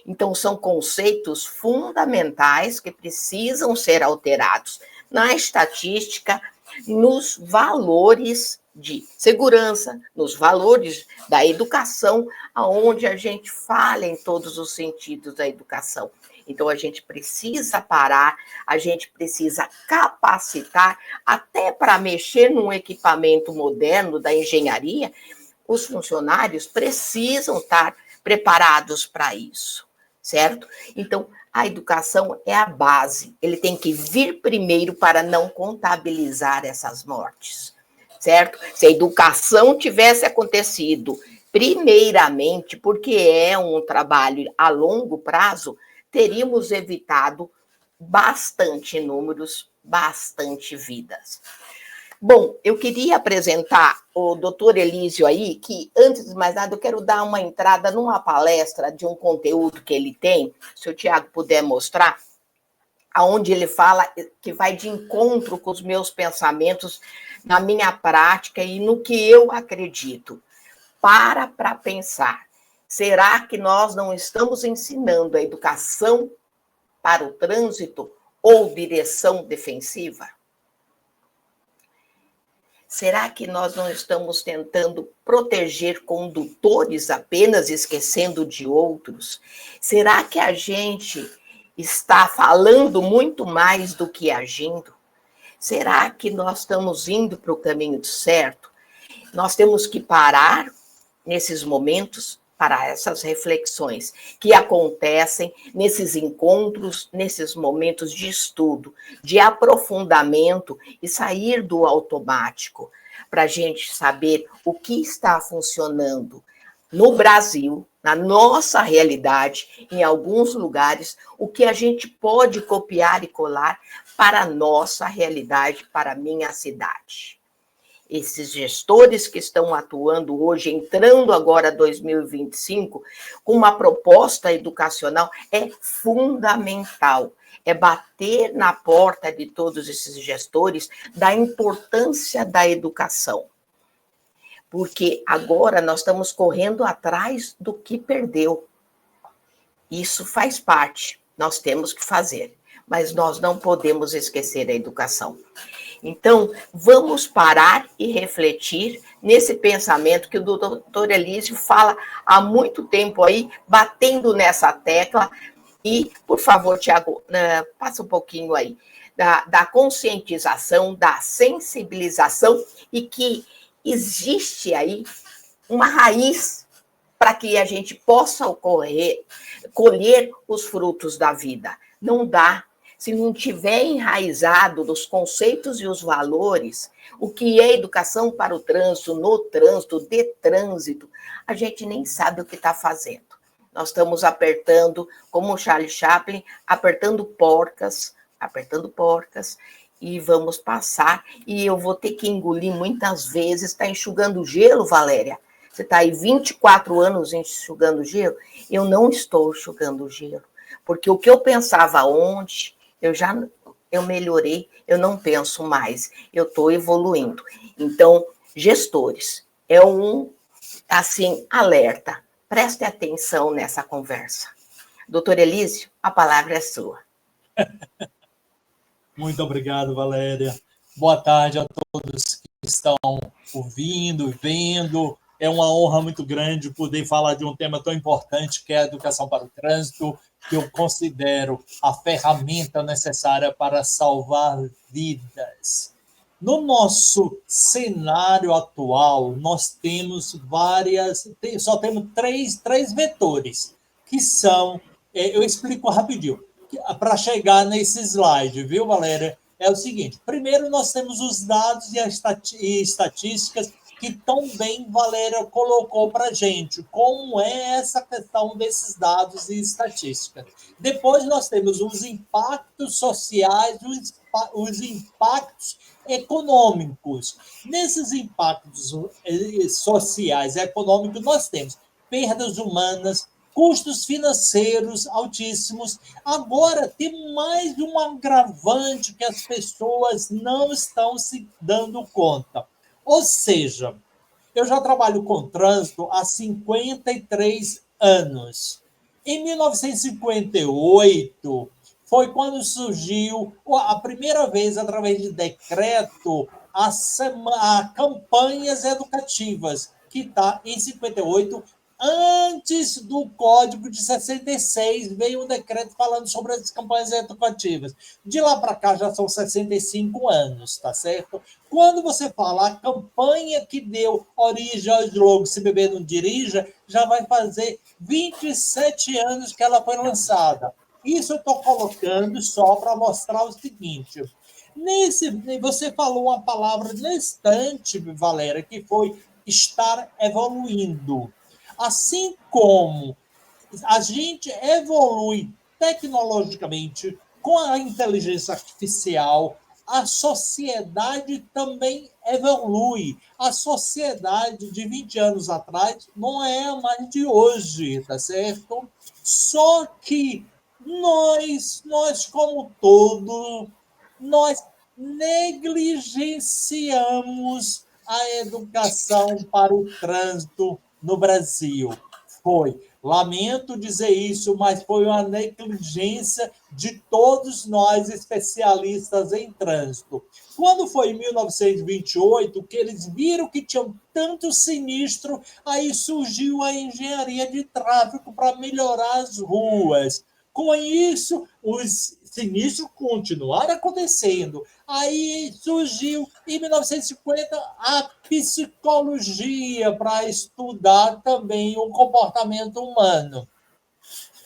Então, são conceitos fundamentais que precisam ser alterados na estatística, nos valores de segurança, nos valores da educação, aonde a gente fala em todos os sentidos da educação. Então, a gente precisa parar, a gente precisa capacitar, até para mexer num equipamento moderno da engenharia, os funcionários precisam estar preparados para isso. Certo? Então, a educação é a base. Ele tem que vir primeiro para não contabilizar essas mortes, certo? Se a educação tivesse acontecido primeiramente, porque é um trabalho a longo prazo, teríamos evitado bastante números, bastante vidas. Bom, eu queria apresentar o doutor Elísio aí, que, antes de mais nada, eu quero dar uma entrada numa palestra de um conteúdo que ele tem, se o Tiago puder mostrar, onde ele fala que vai de encontro com os meus pensamentos na minha prática e no que eu acredito. Para pensar, será que nós não estamos ensinando a educação para o trânsito ou direção defensiva? Será que nós não estamos tentando proteger condutores apenas, esquecendo de outros? Será que a gente está falando muito mais do que agindo? Será que nós estamos indo para o caminho certo? Nós temos que parar nesses momentos para essas reflexões que acontecem nesses encontros, nesses momentos de estudo, de aprofundamento e sair do automático, para a gente saber o que está funcionando no Brasil, na nossa realidade, em alguns lugares, o que a gente pode copiar e colar para a nossa realidade, para a minha cidade. Esses gestores que estão atuando hoje, entrando agora 2025, com uma proposta educacional, é fundamental. É bater na porta de todos esses gestores da importância da educação. Porque agora nós estamos correndo atrás do que perdeu. Isso faz parte, nós temos que fazer, mas nós não podemos esquecer a educação. Então, vamos parar e refletir nesse pensamento que o doutor Elísio fala há muito tempo aí, batendo nessa tecla. E, por favor, Tiago, passa um pouquinho aí, da conscientização, da sensibilização, e que existe aí uma raiz para que a gente possa colher os frutos da vida. Não dá. Se não tiver enraizado nos conceitos e os valores, o que é educação para o trânsito, no trânsito, de trânsito, a gente nem sabe o que está fazendo. Nós estamos apertando, como o Charlie Chaplin, apertando porcas, e vamos passar, e eu vou ter que engolir muitas vezes. Está enxugando gelo, Valéria? Você está aí 24 anos enxugando gelo? Eu não estou enxugando gelo, porque o que eu pensava ontem, eu melhorei, eu não penso mais, eu estou evoluindo. Então, gestores, é alerta. Preste atenção nessa conversa. Doutor Elísio, a palavra é sua. Muito obrigado, Valéria. Boa tarde a todos que estão ouvindo, vendo. É uma honra muito grande poder falar de um tema tão importante que é a educação para o trânsito, que eu considero a ferramenta necessária para salvar vidas. No nosso cenário atual, nós temos só temos três vetores, que são, eu explico rapidinho, para chegar nesse slide, viu, Valéria? É o seguinte, primeiro nós temos os dados e estatísticas que tão bem Valéria colocou para a gente, como é essa questão desses dados e estatísticas. Depois nós temos os impactos sociais, os impactos econômicos. Nesses impactos sociais e econômicos, nós temos perdas humanas, custos financeiros altíssimos. Agora, tem mais um agravante que as pessoas não estão se dando conta. Ou seja, eu já trabalho com trânsito há 53 anos. Em 1958, foi quando surgiu a primeira vez, através de decreto, a campanhas educativas, que está em 58. Antes do Código de 66, veio um decreto falando sobre as campanhas educativas. De lá para cá já são 65 anos, tá certo? Quando você fala a campanha que deu origem ao slogan Se Beber Não Dirija, já vai fazer 27 anos que ela foi lançada. Isso eu estou colocando só para mostrar o seguinte. Você falou uma palavra na instante, Valéria, que foi estar evoluindo. Assim como a gente evolui tecnologicamente com a inteligência artificial, a sociedade também evolui. A sociedade de 20 anos atrás não é a mais de hoje, tá certo? Só que nós como todo, nós negligenciamos a educação para o trânsito no Brasil. Lamento dizer isso, mas foi uma negligência de todos nós especialistas em trânsito. Quando foi em 1928, que eles viram que tinha tanto sinistro, aí surgiu a engenharia de tráfego para melhorar as ruas. Com isso, os sinistros continuaram acontecendo. Aí surgiu, em 1950, a psicologia para estudar também o comportamento humano.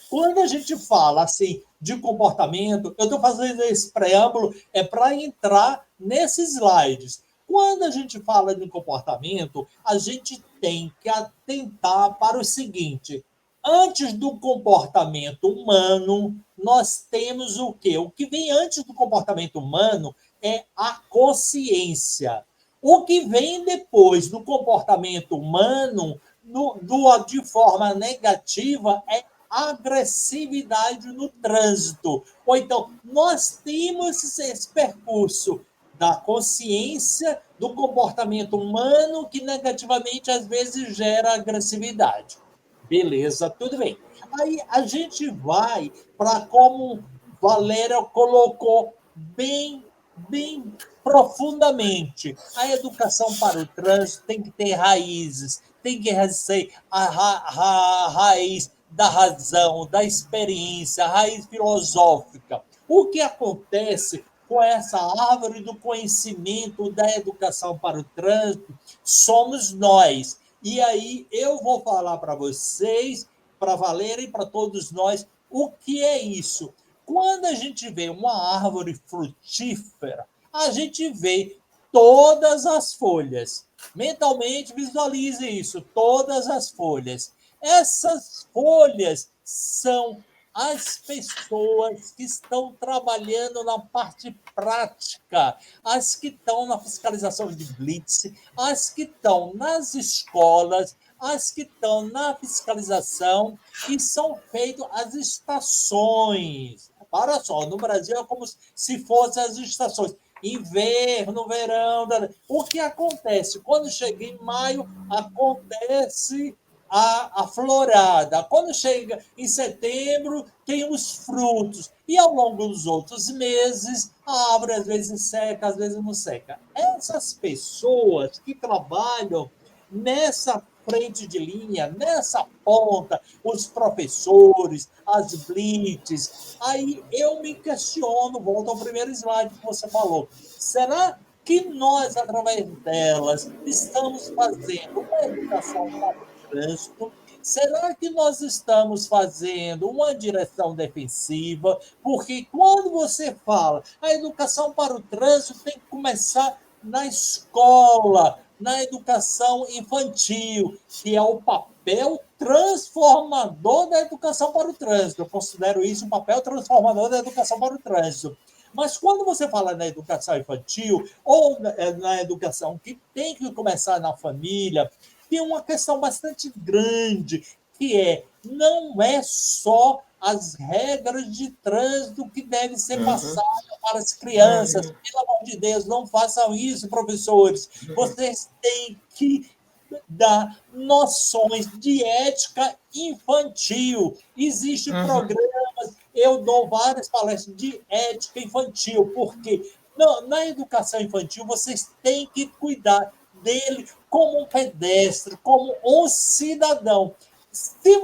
Quando a gente fala assim de comportamento, eu estou fazendo esse preâmbulo para entrar nesses slides. Quando a gente fala de comportamento, a gente tem que atentar para o seguinte: antes do comportamento humano, nós temos o quê? O que vem antes do comportamento humano é a consciência. O que vem depois do comportamento humano, de forma negativa, é agressividade no trânsito. Ou então, nós temos esse percurso da consciência do comportamento humano que negativamente, às vezes, gera agressividade. Beleza, tudo bem. Aí a gente vai para como Valéria colocou bem profundamente. A educação para o trânsito tem que ter raízes, tem que ser a raiz da razão, da experiência, a raiz filosófica. O que acontece com essa árvore do conhecimento da educação para o trânsito somos nós. E aí eu vou falar para vocês, para Valéria e para todos nós, o que é isso. Quando a gente vê uma árvore frutífera, a gente vê todas as folhas. Mentalmente visualize isso, todas as folhas. Essas folhas são as pessoas que estão trabalhando na parte prática, as que estão na fiscalização de blitz, as que estão nas escolas, as que estão na fiscalização, e são feitas as estações. Para só, no Brasil é como se fossem as estações. Inverno, verão. O que acontece? Quando chega em maio, acontece a florada. Quando chega em setembro, tem os frutos. E ao longo dos outros meses, a árvore às vezes seca, às vezes não seca. Essas pessoas que trabalham nessa frente de linha, nessa ponta, os professores, as blitz, aí eu me questiono, volto ao primeiro slide que você falou, será que nós, através delas, estamos fazendo uma educação para o trânsito? Será que nós estamos fazendo uma direção defensiva? Porque quando você fala a educação para o trânsito tem que começar na escola, na educação infantil, que é o papel transformador da educação para o trânsito. Eu considero isso um papel transformador da educação para o trânsito. Mas quando você fala na educação infantil ou na educação que tem que começar na família, tem uma questão bastante grande, que não é só as regras de trânsito que devem ser passadas para as crianças. Pelo amor de Deus, não façam isso, professores. Vocês têm que dar noções de ética infantil. Existem programas, eu dou várias palestras de ética infantil, porque na educação infantil vocês têm que cuidar dele como um pedestre, como um cidadão. Se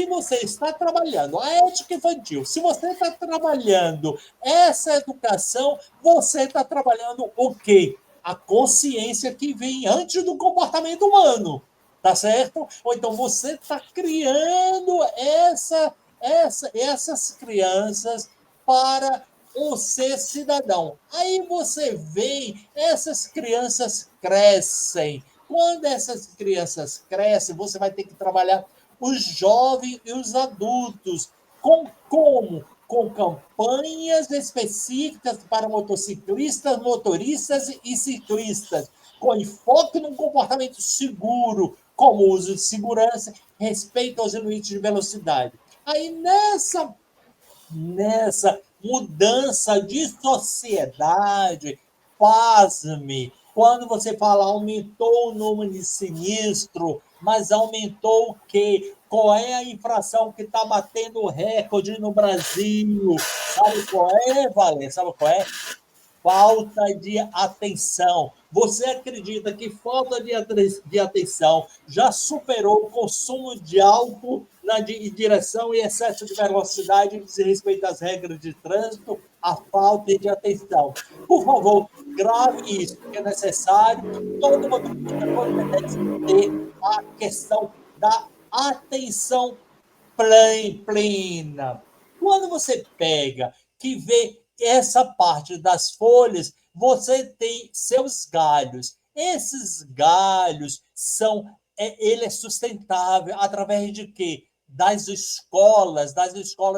você está trabalhando a ética infantil, se você está trabalhando essa educação, você está trabalhando o quê? A consciência que vem antes do comportamento humano, tá certo? Ou então você está criando essas crianças para o ser cidadão. Aí você vê, essas crianças crescem. Quando essas crianças crescem, você vai ter que trabalhar os jovens e os adultos. Como? Com campanhas específicas para motociclistas, motoristas e ciclistas, com enfoque no comportamento seguro, como uso de segurança, respeito aos limites de velocidade. Aí, nessa mudança de sociedade, pasme, Quando você fala aumentou o número de sinistro, mas aumentou o quê? Qual é a infração que está batendo o recorde no Brasil? Sabe qual é, Valéria? Sabe qual é? Falta de atenção. Você acredita que falta de atenção já superou o consumo de álcool na direção e excesso de velocidade em respeito às regras de trânsito? A falta de atenção. Por favor, grave isso, porque é necessário. Todo motorista deve ter a questão da atenção plena. Quando você pega que vê essa parte das folhas, você tem seus galhos. Esses galhos ele é sustentável através de quê? Das escolas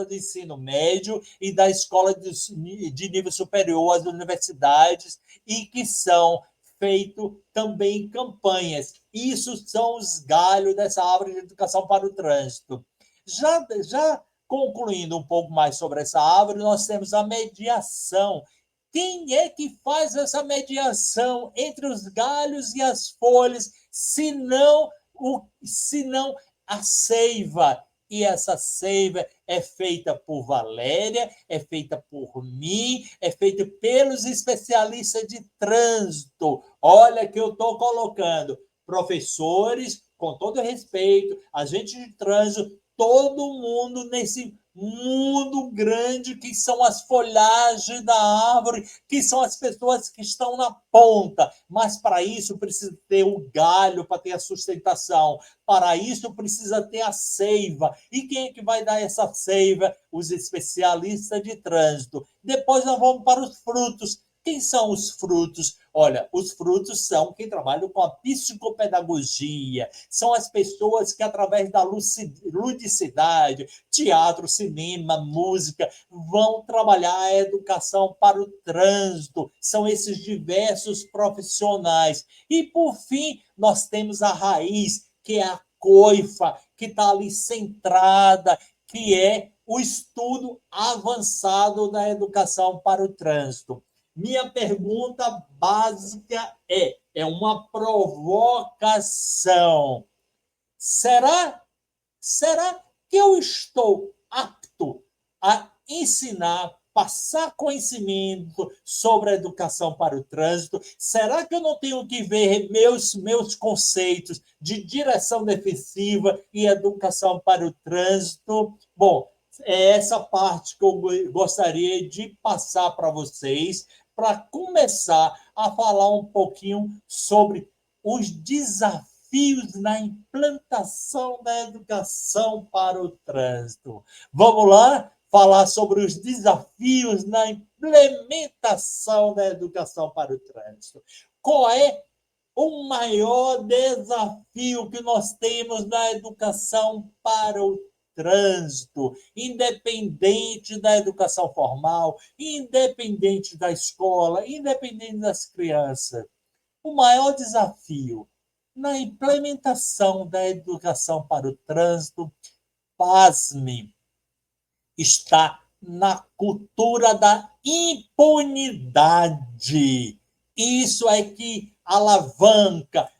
de ensino médio e da escola de nível superior, as universidades, e que são feito também campanhas. Isso são os galhos dessa árvore de educação para o trânsito. Já concluindo um pouco mais sobre essa árvore, nós temos a mediação. Quem é que faz essa mediação entre os galhos e as folhas, se não a seiva? E essa seiva é feita por Valéria, é feita por mim, é feita pelos especialistas de trânsito. Olha que eu estou colocando professores, com todo respeito, agentes de trânsito, todo mundo nesse mundo grande que são as folhagens da árvore, que são as pessoas que estão na ponta. Mas para isso precisa ter o galho para ter a sustentação. Para isso precisa ter a seiva. E quem é que vai dar essa seiva? Os especialistas de trânsito. Depois nós vamos para os frutos. Quem são os frutos? Olha, os frutos são quem trabalha com a psicopedagogia, são as pessoas que, através da ludicidade, teatro, cinema, música, vão trabalhar a educação para o trânsito. São esses diversos profissionais. E, por fim, nós temos a raiz, que é a coifa, que está ali centrada, que é o estudo avançado da educação para o trânsito. Minha pergunta básica é uma provocação. Será que eu estou apto a ensinar, passar conhecimento sobre a educação para o trânsito? Será que eu não tenho que ver meus conceitos de direção defensiva e educação para o trânsito? Bom, é essa parte que eu gostaria de passar para vocês, para começar a falar um pouquinho sobre os desafios na implantação da educação para o trânsito. Vamos lá falar sobre os desafios na implementação da educação para o trânsito. Qual é o maior desafio que nós temos na educação para o trânsito, independente da educação formal, independente da escola, independente das crianças? O maior desafio na implementação da educação para o trânsito, pasme, está na cultura da impunidade. Isso é que alavanca,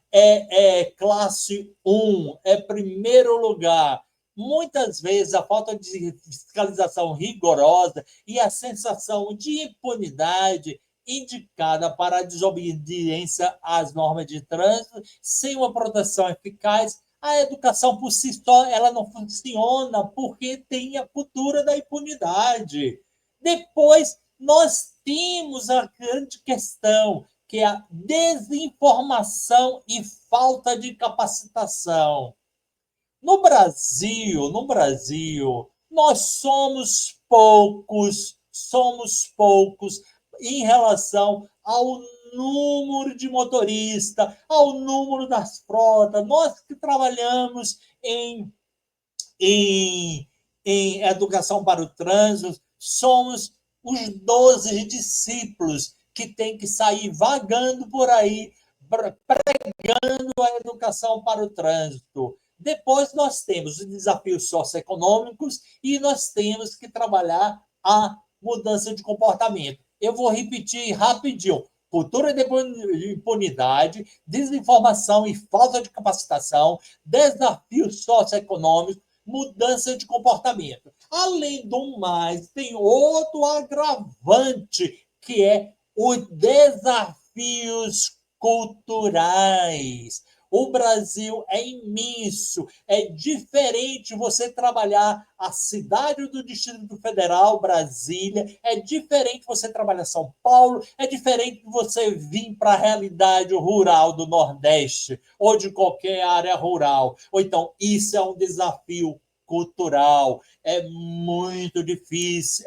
classe 1, é primeiro lugar. Muitas vezes a falta de fiscalização rigorosa e a sensação de impunidade indicada para a desobediência às normas de trânsito, sem uma proteção eficaz, a educação por si só ela não funciona, porque tem a cultura da impunidade. Depois, nós temos a grande questão, que é a desinformação e falta de capacitação. No Brasil, nós somos poucos em relação ao número de motoristas, ao número das frotas. Nós que trabalhamos em educação para o trânsito, somos os 12 discípulos que têm que sair vagando por aí, pregando a educação para o trânsito. Depois nós temos os desafios socioeconômicos e nós temos que trabalhar a mudança de comportamento. Eu vou repetir rapidinho. cultura de impunidade, desinformação e falta de capacitação, desafios socioeconômicos, mudança de comportamento. Além do mais, tem outro agravante, que é os desafios culturais. O Brasil é imenso, é diferente você trabalhar a cidade do Distrito Federal, Brasília, é diferente você trabalhar São Paulo, é diferente você vir para a realidade rural do Nordeste ou de qualquer área rural. Ou então, isso é um desafio cultural, é muito difícil,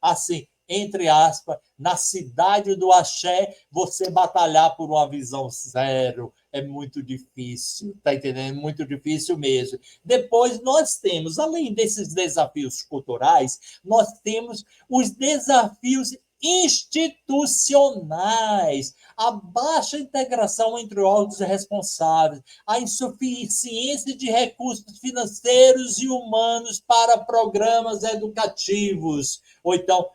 assim, entre aspas, na cidade do axé, você batalhar por uma visão zero. É muito difícil, tá entendendo? Muito difícil mesmo. Depois nós temos, além desses desafios culturais, nós temos os desafios institucionais, a baixa integração entre órgãos responsáveis, a insuficiência de recursos financeiros e humanos para programas educativos. Ou então,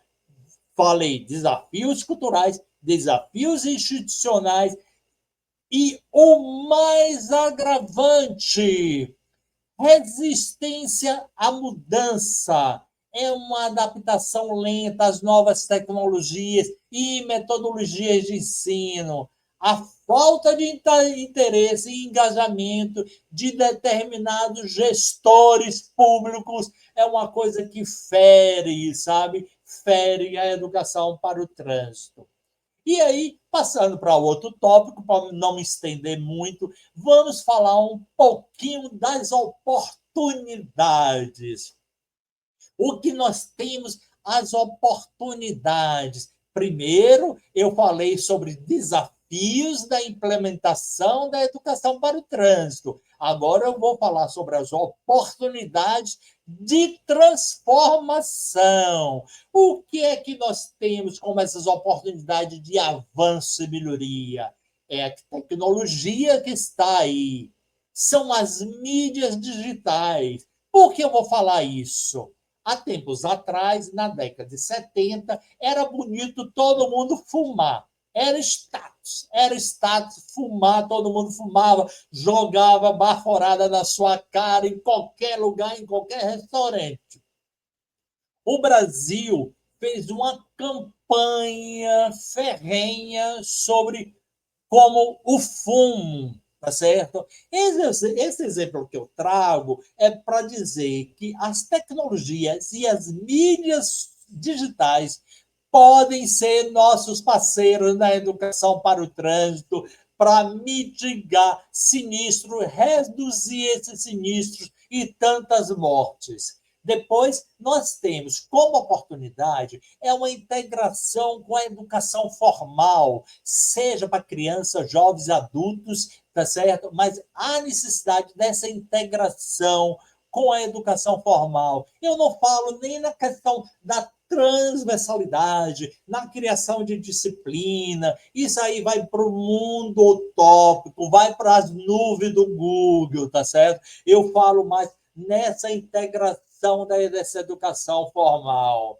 falei desafios culturais, desafios institucionais e o mais agravante, resistência à mudança. É uma adaptação lenta às novas tecnologias e metodologias de ensino. A falta de interesse e engajamento de determinados gestores públicos é uma coisa que fere, sabe? Fere a educação para o trânsito. E aí, passando para outro tópico, para não me estender muito, vamos falar um pouquinho das oportunidades. O que nós temos, as oportunidades. Primeiro, eu falei sobre desafios da implementação da educação para o trânsito. Agora eu vou falar sobre as oportunidades de transformação. O que é que nós temos como essas oportunidades de avanço e melhoria? É a tecnologia que está aí. São as mídias digitais. Por que eu vou falar isso? Há tempos atrás, na década de 70, era bonito todo mundo fumar. Era status fumar, todo mundo fumava, jogava baforada na sua cara em qualquer lugar, em qualquer restaurante. O Brasil fez uma campanha ferrenha sobre como o fumo, tá certo? Esse exemplo que eu trago é para dizer que as tecnologias e as mídias digitais podem ser nossos parceiros na educação para o trânsito, para mitigar sinistro, reduzir esses sinistros e tantas mortes. Depois, nós temos como oportunidade uma integração com a educação formal, seja para crianças, jovens, adultos, tá certo? Mas há necessidade dessa integração com a educação formal. Eu não falo nem na questão da transversalidade, na criação de disciplina, isso aí vai para o mundo utópico, vai para as nuvens do Google, tá certo? Eu falo mais nessa integração dessa educação formal.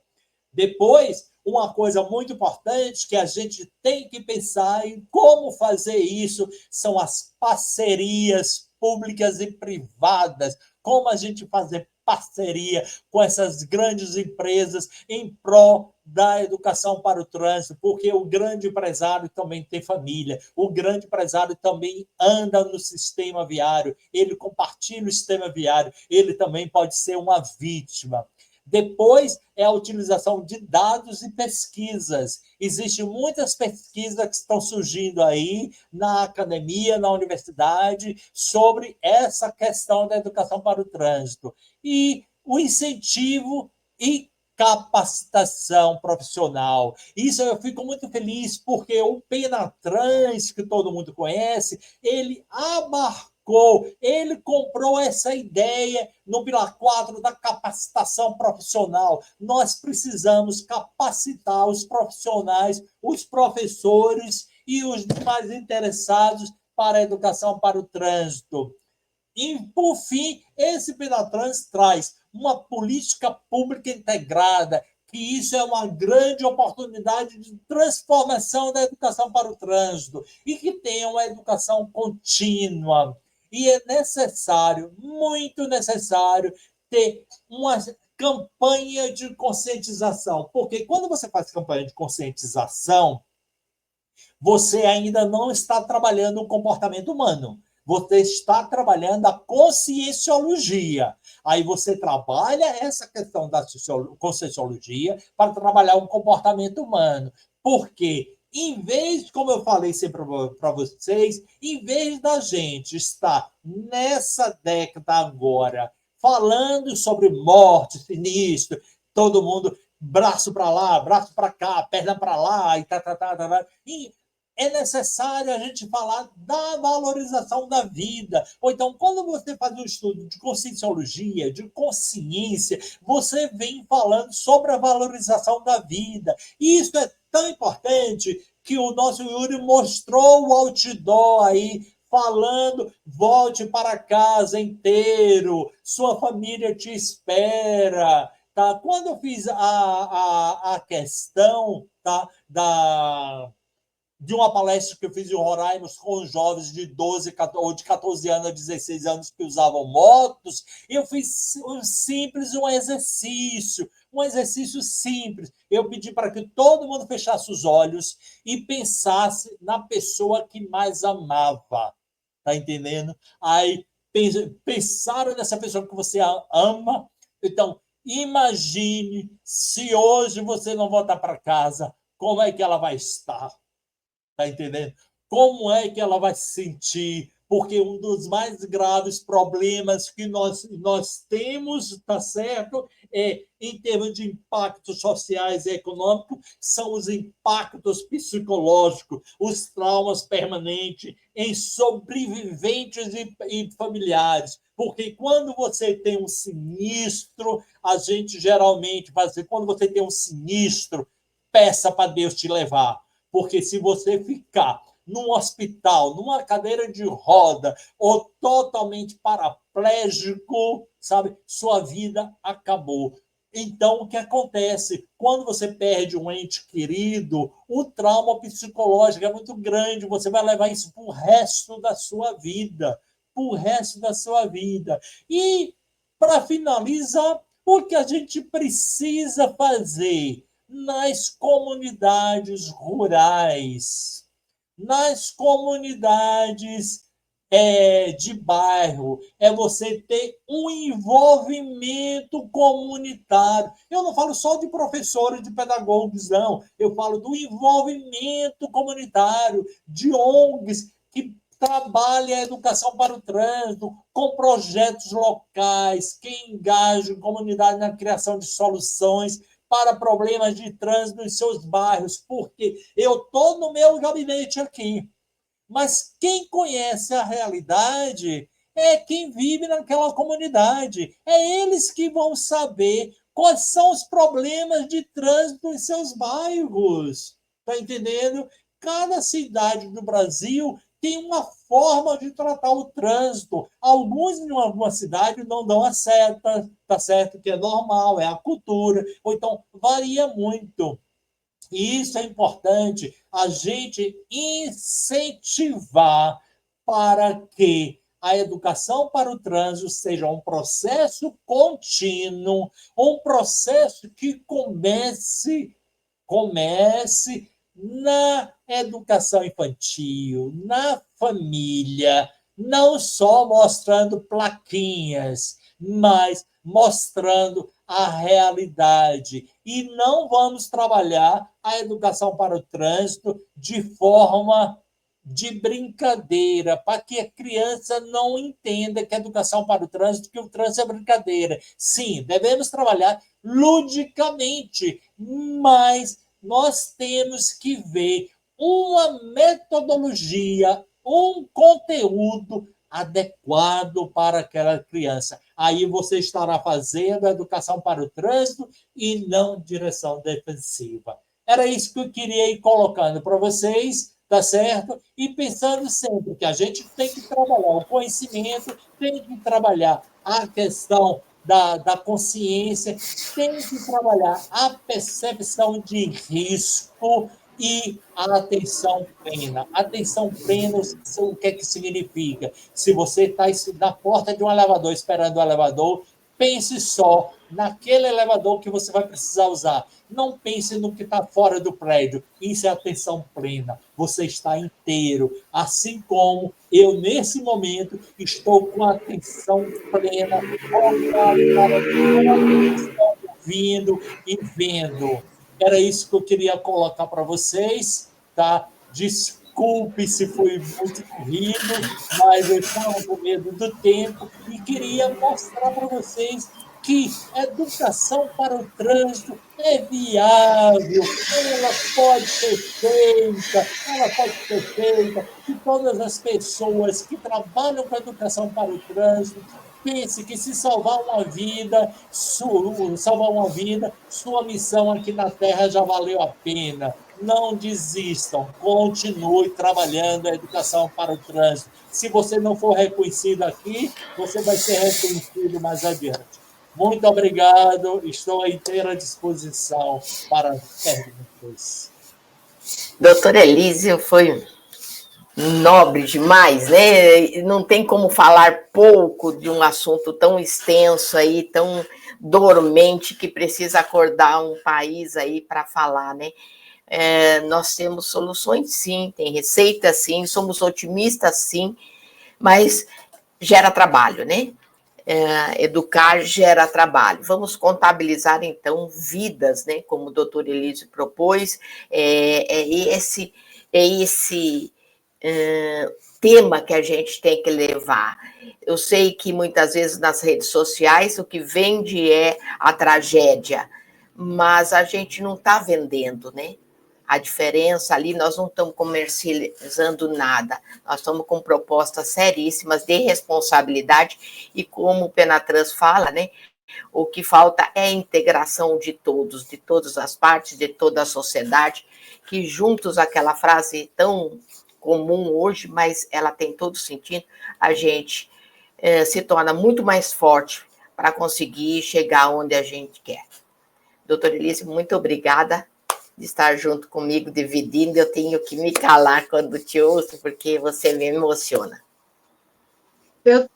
Depois, uma coisa muito importante que a gente tem que pensar em como fazer isso são as parcerias públicas e privadas, como a gente fazer parceria com essas grandes empresas em prol da educação para o trânsito, porque o grande empresário também tem família, o grande empresário também anda no sistema viário, ele compartilha o sistema viário, ele também pode ser uma vítima. Depois é a utilização de dados e pesquisas. Existem muitas pesquisas que estão surgindo aí na academia, na universidade, sobre essa questão da educação para o trânsito. E o incentivo e capacitação profissional. Isso eu fico muito feliz, porque o Penatrans, que todo mundo conhece, ele abarcou, ele comprou essa ideia no Pilar 4 da capacitação profissional. Nós precisamos capacitar os profissionais, os professores e os demais interessados para a educação para o trânsito. E, por fim, esse Penatrans traz uma política pública integrada que isso é uma grande oportunidade de transformação da educação para o trânsito e que tenha uma educação contínua. E é necessário, muito necessário, ter uma campanha de conscientização, porque quando você faz campanha de conscientização, você ainda não está trabalhando o comportamento humano. Você está trabalhando a conscienciologia. Aí você trabalha essa questão da conscienciologia para trabalhar o comportamento humano. Porque, em vez, como eu falei sempre para vocês, em vez da gente estar nessa década agora falando sobre morte, sinistro, todo mundo braço para lá, braço para cá, perna para lá, e e é necessário a gente falar da valorização da vida. Ou então, quando você faz um estudo de conscienciologia, de consciência, você vem falando sobre a valorização da vida. E isso é tão importante que o nosso Yuri mostrou o outdoor aí, falando, volte para casa inteiro, sua família te espera. Tá? Quando eu fiz a questão, tá, de uma palestra que eu fiz em Roraima com jovens de 12, 14, ou de 14 anos a 16 anos que usavam motos, eu fiz um exercício simples. Eu pedi para que todo mundo fechasse os olhos e pensasse na pessoa que mais amava. Tá entendendo? Aí pensaram nessa pessoa que você ama. Então, imagine se hoje você não voltar para casa, como é que ela vai estar? Tá entendendo? Como é que ela vai se sentir? Porque um dos mais graves problemas que nós temos, tá certo? Em termos de impactos sociais e econômicos, são os impactos psicológicos, os traumas permanentes em sobreviventes e familiares. Porque quando você tem um sinistro, a gente geralmente vai dizer, quando você tem um sinistro, peça para Deus te levar. Porque se você ficar num hospital, numa cadeira de roda, ou totalmente paraplégico, sabe, sua vida acabou. Então, o que acontece? Quando você perde um ente querido, o trauma psicológico é muito grande, você vai levar isso para o resto da sua vida. Para o resto da sua vida. E, para finalizar, o que a gente precisa fazer nas comunidades rurais, nas comunidades de bairro, é você ter um envolvimento comunitário. Eu não falo só de professores, de pedagogos, não. Eu falo do envolvimento comunitário, de ONGs que trabalham a educação para o trânsito, com projetos locais, que engajam a comunidade na criação de soluções para problemas de trânsito em seus bairros, porque eu estou no meu gabinete aqui, mas quem conhece a realidade é quem vive naquela comunidade. É eles que vão saber quais são os problemas de trânsito em seus bairros. Está entendendo? Cada cidade do Brasil tem uma forma de tratar o trânsito. Alguns em alguma cidade não dão a seta, tá certo? Que é normal, é a cultura. Ou então, varia muito. E isso é importante, a gente incentivar para que a educação para o trânsito seja um processo contínuo, um processo que comece na educação infantil, na família, não só mostrando plaquinhas, mas mostrando a realidade. E não vamos trabalhar a educação para o trânsito de forma de brincadeira, para que a criança não entenda que a educação para o trânsito, que o trânsito é brincadeira. Sim, devemos trabalhar ludicamente, mas nós temos que ver uma metodologia, um conteúdo adequado para aquela criança. Aí você estará fazendo a educação para o trânsito e não direção defensiva. Era isso que eu queria ir colocando para vocês, tá certo? E pensando sempre que a gente tem que trabalhar o conhecimento, tem que trabalhar a questão da consciência, tem que trabalhar a percepção de risco e a atenção plena. Atenção plena, o que é que significa? Se você está na porta de um elevador, esperando o elevador, pense só naquele elevador que você vai precisar usar. Não pense no que está fora do prédio. Isso é atenção plena. Você está inteiro. Assim como eu, nesse momento, estou com atenção plena, voltada para todos que estão ouvindo e vendo. Era isso que eu queria colocar para vocês, tá? Desculpe se foi muito corrido, mas eu estava com medo do tempo e queria mostrar para vocês que educação para o trânsito é viável, ela pode ser feita, que todas as pessoas que trabalham com educação para o trânsito pense que se salvar uma vida, sua missão aqui na Terra já valeu a pena. Não desistam, continue trabalhando a educação para o trânsito. Se você não for reconhecido aqui, você vai ser reconhecido mais adiante. Muito obrigado, estou à inteira disposição para perguntas. Doutor Elísio foi nobre demais, né? Não tem como falar pouco de um assunto tão extenso aí, tão dormente, que precisa acordar um país aí para falar, né? Nós temos soluções, sim, tem receita, sim, somos otimistas, sim, mas gera trabalho, né? Educar gera trabalho. Vamos contabilizar, então, vidas, né? Como o doutor Elísio propôs, esse tema que a gente tem que levar. Eu sei que muitas vezes nas redes sociais o que vende é a tragédia, mas a gente não está vendendo, né? A diferença ali, nós não estamos comercializando nada, nós estamos com propostas seríssimas de responsabilidade e como o Penatrans fala, né? O que falta é a integração de todos, de todas as partes, de toda a sociedade, que juntos, aquela frase tão comum hoje, mas ela tem todo sentido, a gente se torna muito mais forte para conseguir chegar onde a gente quer. Doutor Elísio, muito obrigada de estar junto comigo, dividindo. Eu tenho que me calar quando te ouço, porque você me emociona.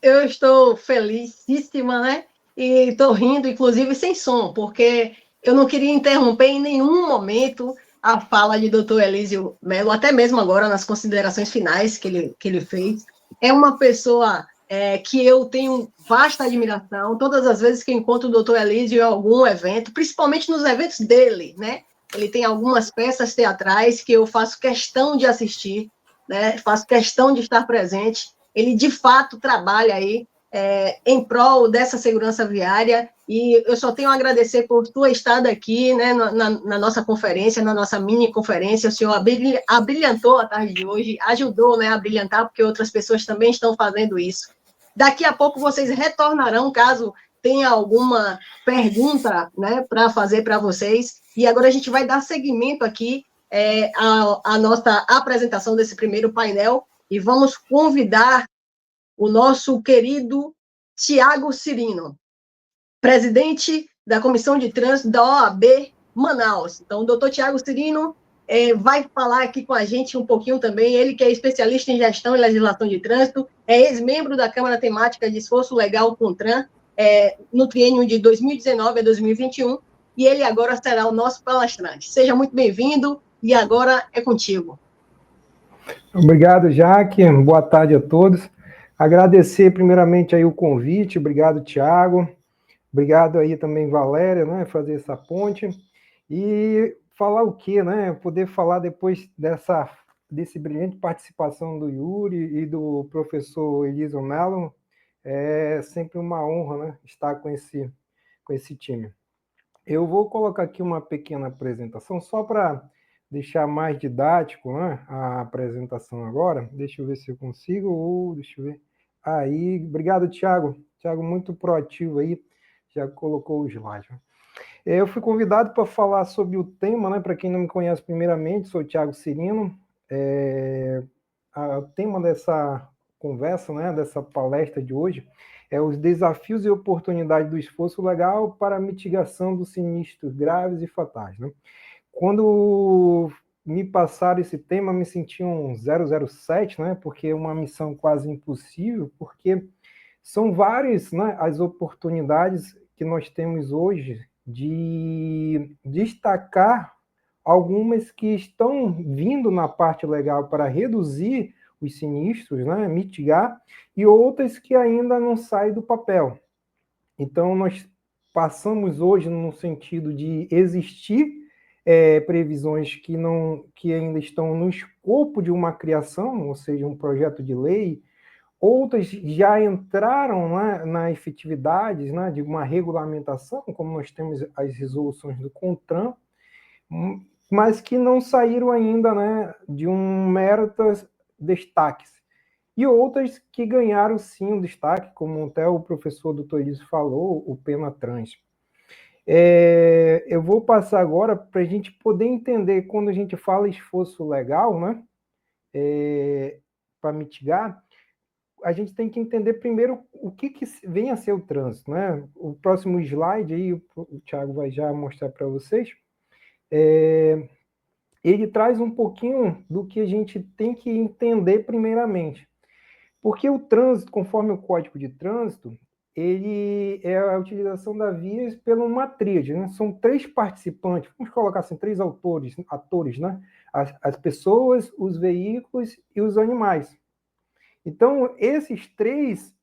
Eu estou felicíssima, né? E estou rindo, inclusive, sem som, porque eu não queria interromper em nenhum momento a fala de doutor Elísio Mello, até mesmo agora nas considerações finais que ele fez. É uma pessoa que eu tenho vasta admiração. Todas as vezes que eu encontro o doutor Elísio em algum evento, principalmente nos eventos dele, né? Ele tem algumas peças teatrais que eu faço questão de assistir, né? Faço questão de estar presente. Ele, de fato, trabalha aí em prol dessa segurança viária, e eu só tenho a agradecer por tua estada aqui, né, na nossa conferência, na nossa mini-conferência. O senhor abrilhantou a tarde de hoje, ajudou, né, a brilhantar, porque outras pessoas também estão fazendo isso. Daqui a pouco vocês retornarão, caso tenha alguma pergunta, né, para fazer para vocês, e agora a gente vai dar seguimento aqui à nossa apresentação desse primeiro painel, e vamos convidar o nosso querido Tiago Cirino, presidente da Comissão de Trânsito da OAB Manaus. Então, o doutor Tiago Cirino vai falar aqui com a gente um pouquinho também, ele que é especialista em gestão e legislação de trânsito, é ex-membro da Câmara Temática de Esforço Legal CONTRAN, no triênio de 2019 a 2021, e ele agora será o nosso palestrante. Seja muito bem-vindo, e agora é contigo. Obrigado, Jaque. Boa tarde a todos. Agradecer primeiramente aí o convite. Obrigado, Tiago. Obrigado aí também, Valéria, né, fazer essa ponte. E falar o quê, né? Poder falar depois desse brilhante participação do Yuri e do professor Elísio Mello. É sempre uma honra, né, estar com esse time. Eu vou colocar aqui uma pequena apresentação só para deixar mais didático, né, a apresentação agora. Deixa eu ver se eu consigo. Deixa eu ver. Aí, obrigado, Tiago. Tiago, muito proativo aí, já colocou o slide. Eu fui convidado para falar sobre o tema, né? Para quem não me conhece, primeiramente, sou o Tiago Cirino. O tema dessa conversa, né, dessa palestra de hoje, é os desafios e oportunidades do esforço legal para a mitigação dos sinistros graves e fatais, né? Quando me passaram esse tema, me senti um 007, né, porque é uma missão quase impossível, porque são várias, né, as oportunidades que nós temos hoje de destacar algumas que estão vindo na parte legal para reduzir os sinistros, né, mitigar, e outras que ainda não saem do papel. Então, nós passamos hoje no sentido de existir previsões que ainda estão no escopo de uma criação, ou seja, um projeto de lei, outras já entraram, né, na efetividade, né, de uma regulamentação, como nós temos as resoluções do CONTRAN, mas que não saíram ainda, né, de um mero destaque. E outras que ganharam sim um destaque, como até o professor Dr. Elísio falou, o Penatrans. Eu vou passar agora para a gente poder entender, quando a gente fala esforço legal, né, para mitigar, a gente tem que entender primeiro o que vem a ser o trânsito, né? O próximo slide aí, o Thiago vai já mostrar para vocês, ele traz um pouquinho do que a gente tem que entender primeiramente. Porque o trânsito, conforme o Código de Trânsito, ele é a utilização da via pela uma tríade, né? São três participantes, vamos colocar assim, três atores, né? As pessoas, os veículos e os animais. Então, esses três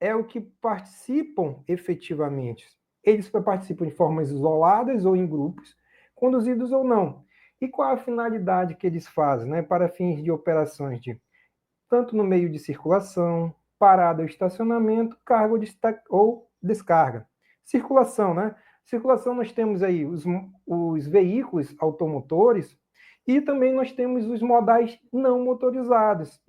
é o que participam efetivamente. Eles participam de formas isoladas ou em grupos, conduzidos ou não. E qual a finalidade que eles fazem, né? Para fins de operações de tanto no meio de circulação, parada ou estacionamento, carga ou descarga. Circulação, né? Circulação nós temos aí os veículos automotores e também nós temos os modais não motorizados.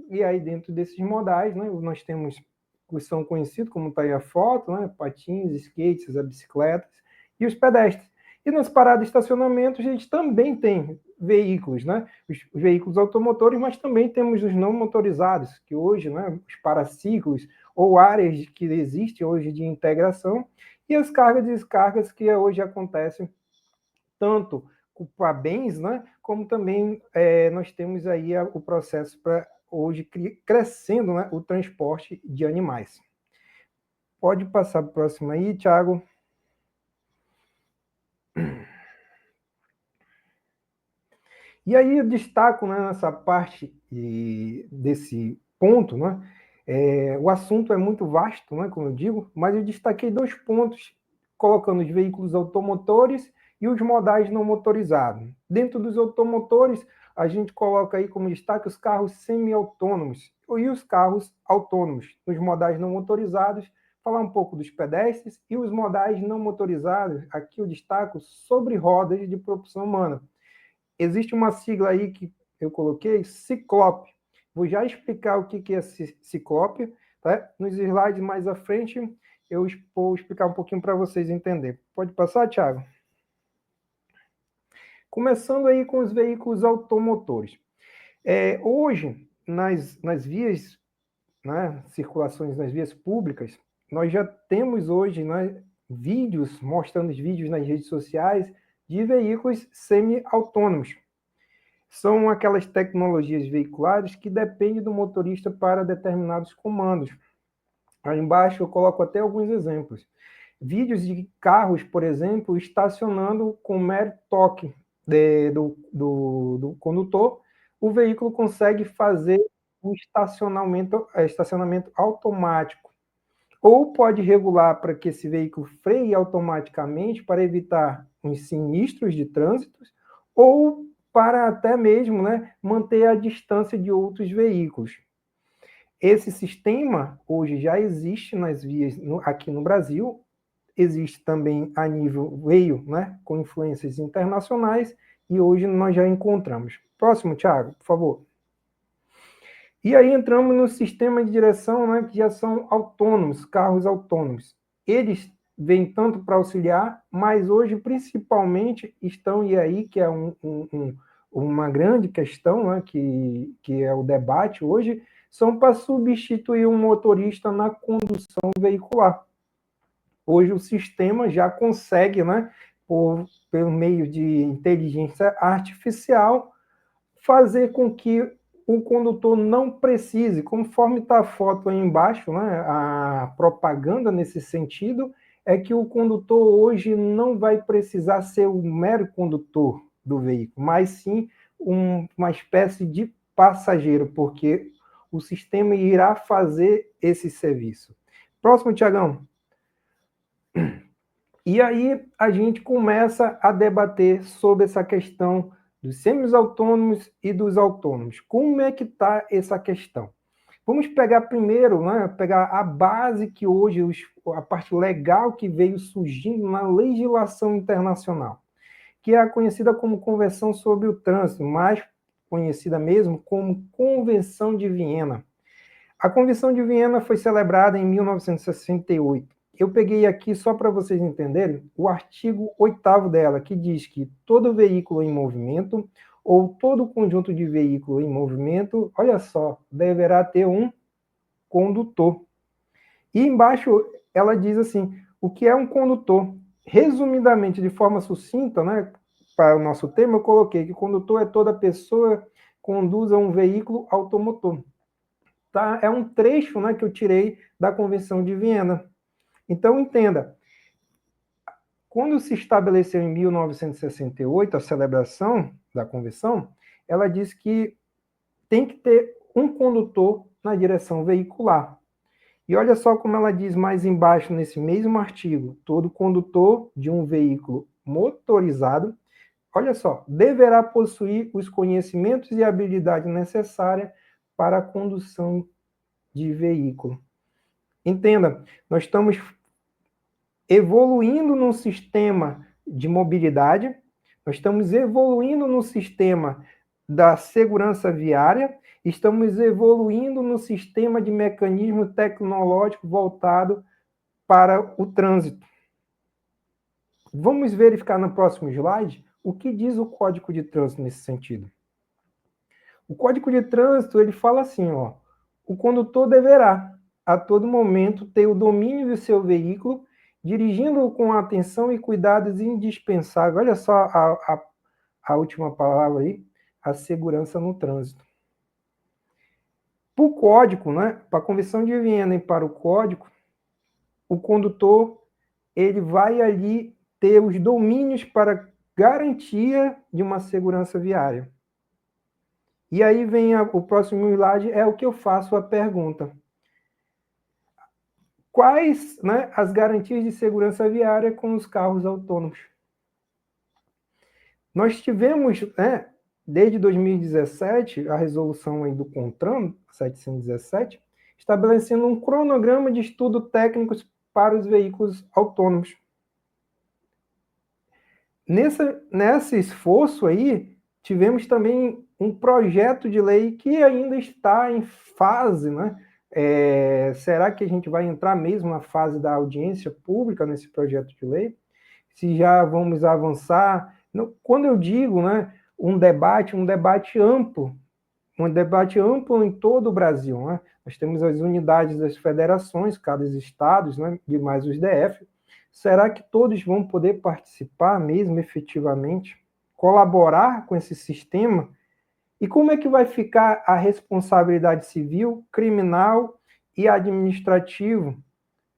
E aí dentro desses modais, né, nós temos que são conhecidos, como está aí a foto, né, patins, skates, as bicicletas e os pedestres. E nas paradas de estacionamento a gente também tem veículos, né? Os veículos automotores, mas também temos os não motorizados, que hoje, né, os paraciclos ou áreas que existem hoje de integração, e as cargas e descargas que hoje acontecem tanto para bens, né, como também nós temos aí o processo para hoje crescendo, né, o transporte de animais. Pode passar para o próximo aí, Thiago. E aí eu destaco, né, nessa parte desse ponto, né, o assunto é muito vasto, né, como eu digo, mas eu destaquei 2 pontos, colocando os veículos automotores e os modais não motorizados. Dentro dos automotores, a gente coloca aí como destaque os carros semi-autônomos e os carros autônomos. Nos modais não motorizados, falar um pouco dos pedestres e os modais não motorizados, aqui eu destaco sobre rodas de propulsão humana. Existe uma sigla aí que eu coloquei, Ciclope. Vou já explicar o que é Ciclope, tá? Nos slides mais à frente, eu vou explicar um pouquinho para vocês entenderem. Pode passar, Thiago? Começando aí com os veículos automotores. Hoje, nas vias, né, circulações nas vias públicas, nós já temos hoje, né, vídeos, mostrando os vídeos nas redes sociais de veículos semi-autônomos. São aquelas tecnologias veiculares que dependem do motorista para determinados comandos. Aí embaixo eu coloco até alguns exemplos. Vídeos de carros, por exemplo, estacionando com mero toque do condutor, o veículo consegue fazer um estacionamento automático. Ou pode regular para que esse veículo freie automaticamente para evitar os sinistros de trânsito, ou para até mesmo, né, manter a distância de outros veículos. Esse sistema hoje já existe nas vias aqui no Brasil, existe também a nível veio, né, com influências internacionais, e hoje nós já encontramos. Próximo, Thiago, por favor. E aí entramos no sistema de direção, né, que já são autônomos, carros autônomos. Eles vêm tanto para auxiliar, mas hoje principalmente estão, e aí que é uma grande questão, né, que é o debate hoje, são para substituir um motorista na condução veicular. Hoje o sistema já consegue, né, pelo meio de inteligência artificial, fazer com que o condutor não precise, conforme está a foto aí embaixo, né, a propaganda nesse sentido, é que o condutor hoje não vai precisar ser o mero condutor do veículo, mas sim uma espécie de passageiro, porque o sistema irá fazer esse serviço. Próximo, Tiagão. E aí a gente começa a debater sobre essa questão dos semi-autônomos e dos autônomos. Como é que está essa questão? Vamos pegar primeiro, né, pegar a base que hoje, a parte legal que veio surgindo na legislação internacional, que é a conhecida como Convenção sobre o Trânsito, mais conhecida mesmo como Convenção de Viena. A Convenção de Viena foi celebrada em 1968. Eu peguei aqui, só para vocês entenderem, o artigo 8º dela, que diz que todo veículo em movimento ou todo conjunto de veículo em movimento, olha só, deverá ter um condutor. E embaixo ela diz assim, o que é um condutor? Resumidamente, de forma sucinta, né, para o nosso tema, eu coloquei que condutor é toda pessoa que conduza um veículo automotor. Tá? É um trecho, né, que eu tirei da Convenção de Viena. Então, entenda, quando se estabeleceu em 1968 a celebração da Convenção, ela diz que tem que ter um condutor na direção veicular. E olha só como ela diz mais embaixo nesse mesmo artigo, todo condutor de um veículo motorizado, olha só, deverá possuir os conhecimentos e habilidade necessária para a condução de veículo. Entenda, nós estamos evoluindo num sistema de mobilidade, nós estamos evoluindo no sistema da segurança viária, estamos evoluindo no sistema de mecanismo tecnológico voltado para o trânsito. Vamos verificar no próximo slide o que diz o Código de Trânsito nesse sentido. O Código de Trânsito, ele fala assim, ó, o condutor deverá, a todo momento, ter o domínio do seu veículo, dirigindo-o com atenção e cuidados indispensáveis. Olha só a última palavra aí, a segurança no trânsito. Para o código, né, para a Convenção de Viena e para o código, o condutor ele vai ali ter os domínios para garantia de uma segurança viária. E aí vem o próximo slide, é o que eu faço a pergunta. Quais, né, as garantias de segurança viária com os carros autônomos? Nós tivemos, né, desde 2017, a resolução aí do CONTRAN, 717, estabelecendo um cronograma de estudo técnicos para os veículos autônomos. Nesse esforço aí, tivemos também um projeto de lei que ainda está em fase, né? Será que a gente vai entrar mesmo na fase da audiência pública nesse projeto de lei? Se já vamos avançar? Quando eu digo, né, um debate amplo, em todo o Brasil, né? Nós temos as unidades das federações, cada estados, né, e mais os DF. Será que todos vão poder participar mesmo efetivamente? Colaborar com esse sistema? E como é que vai ficar a responsabilidade civil, criminal e administrativa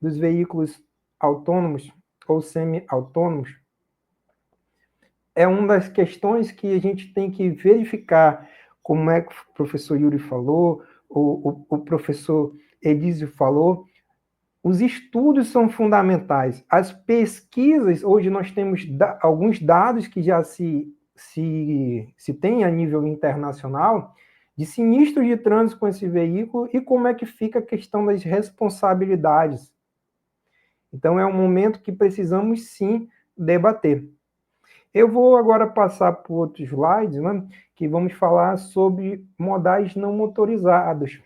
dos veículos autônomos ou semi-autônomos? É uma das questões que a gente tem que verificar, como é que o professor Yuri falou, o professor Edísio falou. Os estudos são fundamentais. As pesquisas, hoje nós temos alguns dados que já se tem a nível internacional, de sinistros de trânsito com esse veículo e como é que fica a questão das responsabilidades. Então, é um momento que precisamos, sim, debater. Eu vou agora passar por outros slides, né, que vamos falar sobre modais não motorizados.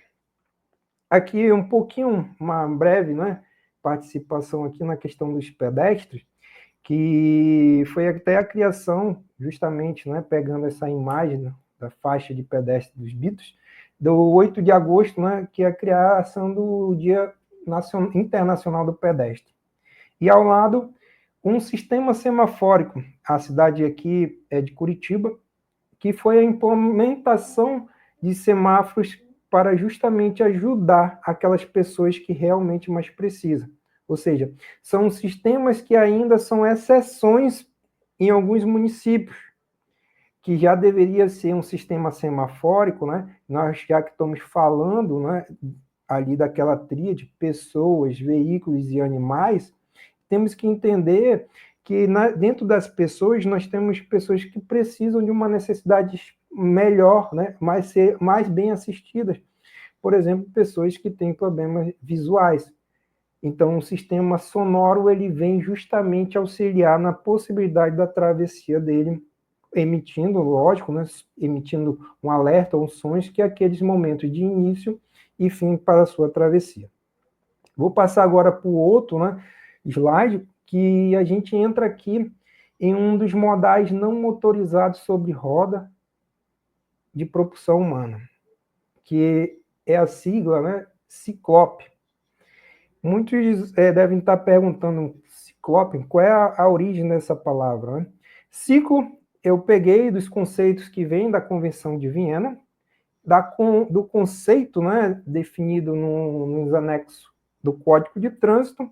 Aqui um pouquinho, uma breve, né, participação aqui na questão dos pedestres, que foi até a criação, justamente, né, pegando essa imagem da faixa de pedestre dos Beatles, do 8 de agosto, né, que é a criação do Dia Internacional do Pedestre. E ao lado, um sistema semafórico, a cidade aqui é de Curitiba, que foi a implementação de semáforos para justamente ajudar aquelas pessoas que realmente mais precisam. Ou seja, são sistemas que ainda são exceções em alguns municípios, que já deveria ser um sistema semafórico, né? Nós já que estamos falando, né, ali daquela tríade, pessoas, veículos e animais, temos que entender que dentro das pessoas nós temos pessoas que precisam de uma necessidade melhor, né, mais bem assistidas. Por exemplo, pessoas que têm problemas visuais. Então, o sistema sonoro ele vem justamente auxiliar na possibilidade da travessia dele, emitindo, lógico, né, emitindo um alerta ou sons que é aqueles momentos de início e fim para a sua travessia. Vou passar agora para o outro, né, slide, que a gente entra aqui em um dos modais não motorizados sobre roda de propulsão humana, que é a sigla, né, Ciclope. Muitos devem estar perguntando, Ciclope, qual é a origem dessa palavra, né? Ciclo, eu peguei dos conceitos que vêm da Convenção de Viena, do conceito, né, definido nos anexos do Código de Trânsito,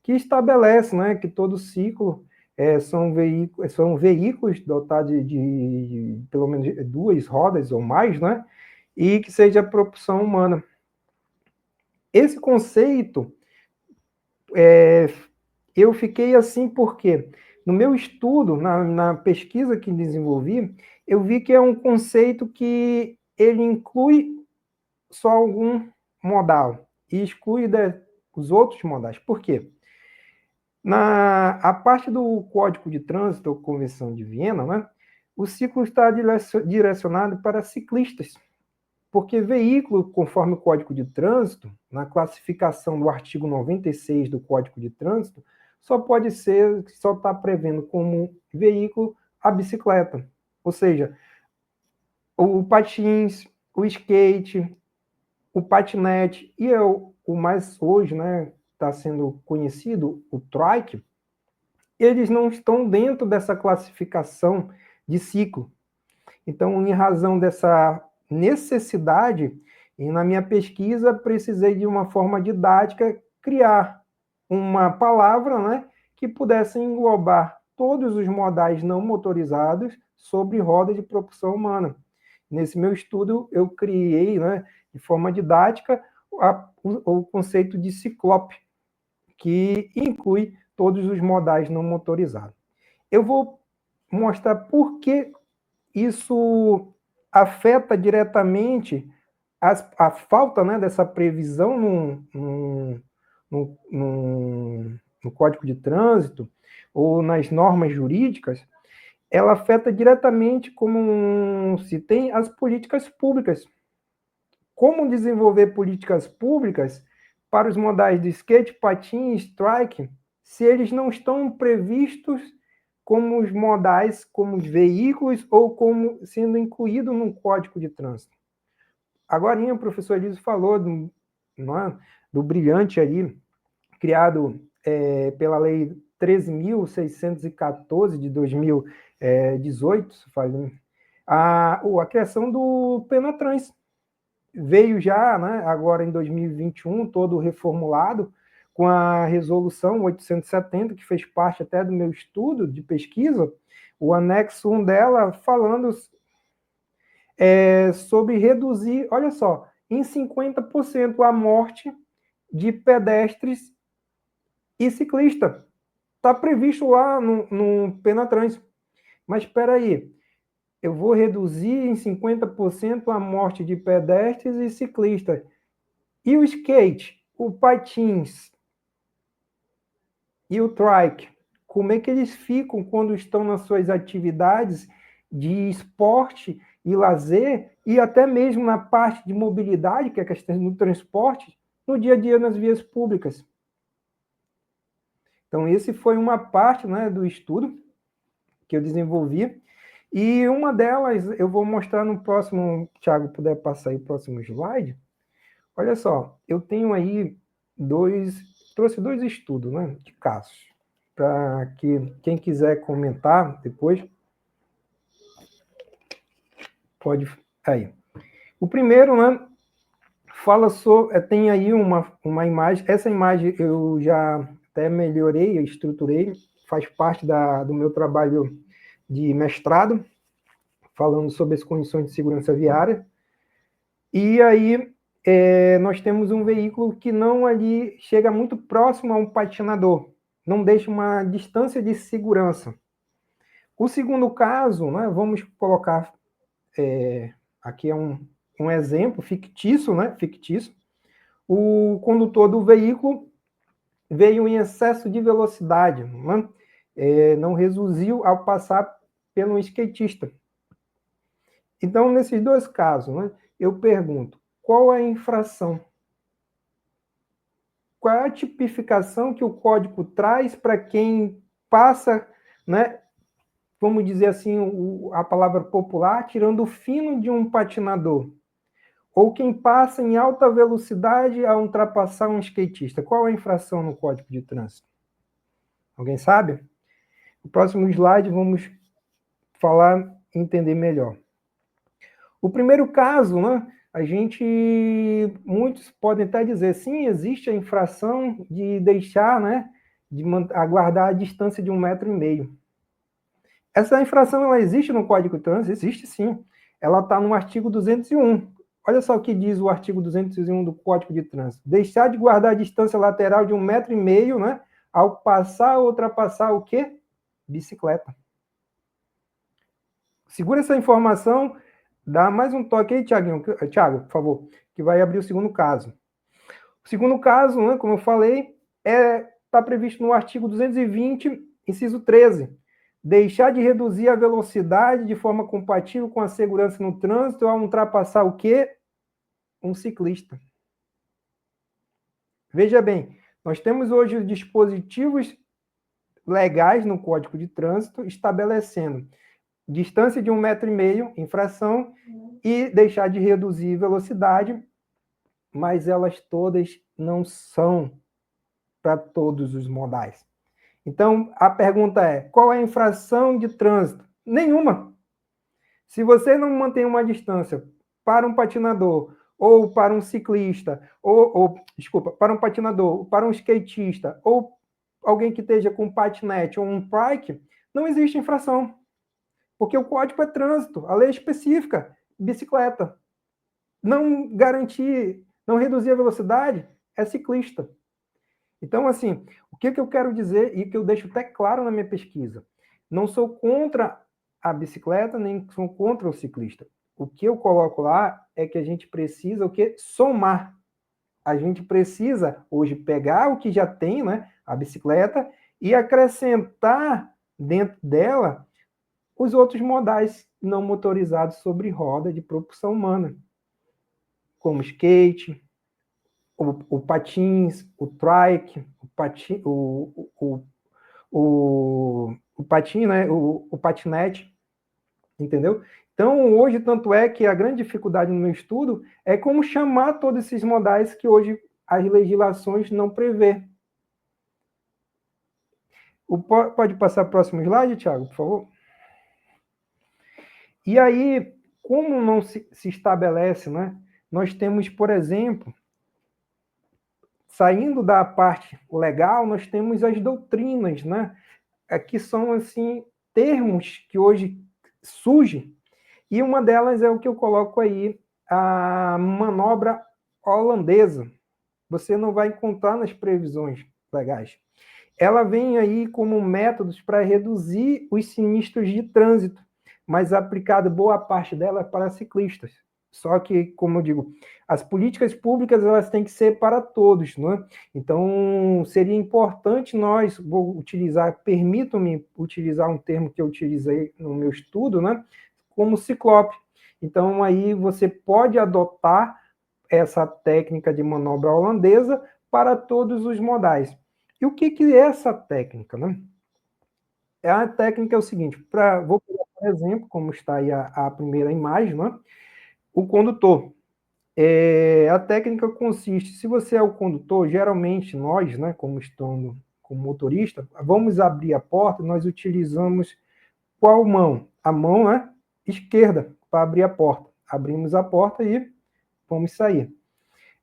que estabelece, né, que todo ciclo são veículos dotados de pelo menos 2 rodas ou mais, né, e que seja propulsão humana. Esse conceito, eu fiquei assim porque no meu estudo, na pesquisa que desenvolvi, eu vi que é um conceito que ele inclui só algum modal e exclui os outros modais. Por quê? A parte do Código de Trânsito, ou Convenção de Viena, né, o ciclo está direcionado para ciclistas, porque veículo, conforme o Código de Trânsito, na classificação do artigo 96 do Código de Trânsito, só está prevendo como veículo a bicicleta, ou seja, o patins, o skate, o patinete e o mais hoje, né, está sendo conhecido, o trike, eles não estão dentro dessa classificação de ciclo. Então, em razão dessa necessidade, e na minha pesquisa, precisei de uma forma didática criar uma palavra, né, que pudesse englobar todos os modais não motorizados sobre roda de propulsão humana. Nesse meu estudo, eu criei, né, de forma didática, o conceito de ciclope, que inclui todos os modais não motorizados. Eu vou mostrar por que isso afeta diretamente a falta, né, dessa previsão no Código de Trânsito ou nas normas jurídicas, ela afeta diretamente, como se tem, as políticas públicas. Como desenvolver políticas públicas para os modais de skate, patins, strike, se eles não estão previstos como os modais, como os veículos, ou como sendo incluído no Código de Trânsito. Agora, o professor Elísio falou do brilhante aí, criado pela Lei 13.614 de 2018, a criação do Penatrans. Veio já, né, agora em 2021, todo reformulado, com a resolução 870, que fez parte até do meu estudo de pesquisa, o anexo 1 dela falando sobre reduzir, olha só, em 50% a morte de pedestres e ciclistas. Está previsto lá no Penatrans. Mas espera aí, eu vou reduzir em 50% a morte de pedestres e ciclistas. E o skate, o patins e o trike, como é que eles ficam quando estão nas suas atividades de esporte e lazer, e até mesmo na parte de mobilidade, que é a questão do transporte, no dia a dia nas vias públicas? Então, esse foi uma parte, né, do estudo que eu desenvolvi, E uma delas eu vou mostrar no próximo, Thiago, puder passar aí o próximo slide. Olha só, eu tenho aí trouxe dois estudos, né, de casos, para que quem quiser comentar depois, pode aí. O primeiro, né, fala sobre, tem aí uma imagem, essa imagem eu já até melhorei, eu estruturei, faz parte do meu trabalho de mestrado, falando sobre as condições de segurança viária. E aí nós temos um veículo que não ali chega muito próximo a um patinador, não deixa uma distância de segurança. O segundo caso, né, vamos colocar aqui é um exemplo fictício, né, fictício. O condutor do veículo veio em excesso de velocidade, né? Não reduziu ao passar pelo skatista. Então, nesses dois casos, né, eu pergunto, qual é a infração? Qual é a tipificação que o código traz para quem passa, né, vamos dizer assim, a palavra popular, tirando o fino de um patinador? Ou quem passa em alta velocidade a ultrapassar um skatista? Qual é a infração no Código de Trânsito? Alguém sabe? No próximo slide vamos falar e entender melhor. O primeiro caso, né, muitos podem até dizer, sim, existe a infração de deixar, né, de aguardar a distância de 1,5 metro. Essa infração, ela existe no Código de Trânsito? Existe sim. Ela está no artigo 201. Olha só o que diz o artigo 201 do Código de Trânsito. Deixar de guardar a distância lateral de 1,5 metro, né, ao passar ou ultrapassar o quê? Bicicleta. Segura essa informação, dá mais um toque aí, Thiago, por favor, que vai abrir o segundo caso. O segundo caso, né, como eu falei, está previsto no artigo 220, inciso 13. Deixar de reduzir a velocidade de forma compatível com a segurança no trânsito ao ultrapassar o quê? Um ciclista. Veja bem, nós temos hoje dispositivos legais no Código de Trânsito estabelecendo distância de 1,5 metro, infração, e deixar de reduzir velocidade, mas elas todas não são para todos os modais. Então, a pergunta é, qual é a infração de trânsito? Nenhuma. Se você não mantém uma distância para um patinador, ou para um ciclista, para um patinador, para um skatista, ou alguém que esteja com patinete ou um bike, não existe infração. Porque o código é trânsito, a lei é específica, bicicleta. Não garantir, não reduzir a velocidade é ciclista. Então, assim, o que eu quero dizer, e que eu deixo até claro na minha pesquisa, não sou contra a bicicleta, nem sou contra o ciclista. O que eu coloco lá é que a gente precisa o quê? Somar. A gente precisa, hoje, pegar o que já tem, né, a bicicleta, e acrescentar dentro dela os outros modais não motorizados sobre roda de propulsão humana, como skate, o patins, o trike, o patinete, entendeu? Então, hoje, tanto é que a grande dificuldade no meu estudo é como chamar todos esses modais que hoje as legislações não prevê. Pode passar para o próximo slide, Thiago, por favor? E aí, como não se estabelece, né? Nós temos, por exemplo, saindo da parte legal, nós temos as doutrinas, né? Que são, assim, termos que hoje surgem, e uma delas é o que eu coloco aí, a manobra holandesa. Você não vai encontrar nas previsões legais. Ela vem aí como métodos para reduzir os sinistros de trânsito, mas aplicada boa parte dela para ciclistas. Só que, como eu digo, as políticas públicas elas têm que ser para todos, não é? Então, seria importante nós, permitam-me utilizar um termo que eu utilizei no meu estudo, né? Como ciclope. Então, aí você pode adotar essa técnica de manobra holandesa para todos os modais. E o que é essa técnica, né? A técnica é o seguinte, vou pegar por exemplo, como está aí a primeira imagem, né? O condutor. A técnica consiste, se você é o condutor, geralmente nós, né, como estando como motorista, vamos abrir a porta, nós utilizamos qual mão? A mão, né, esquerda para abrir a porta. Abrimos a porta e vamos sair.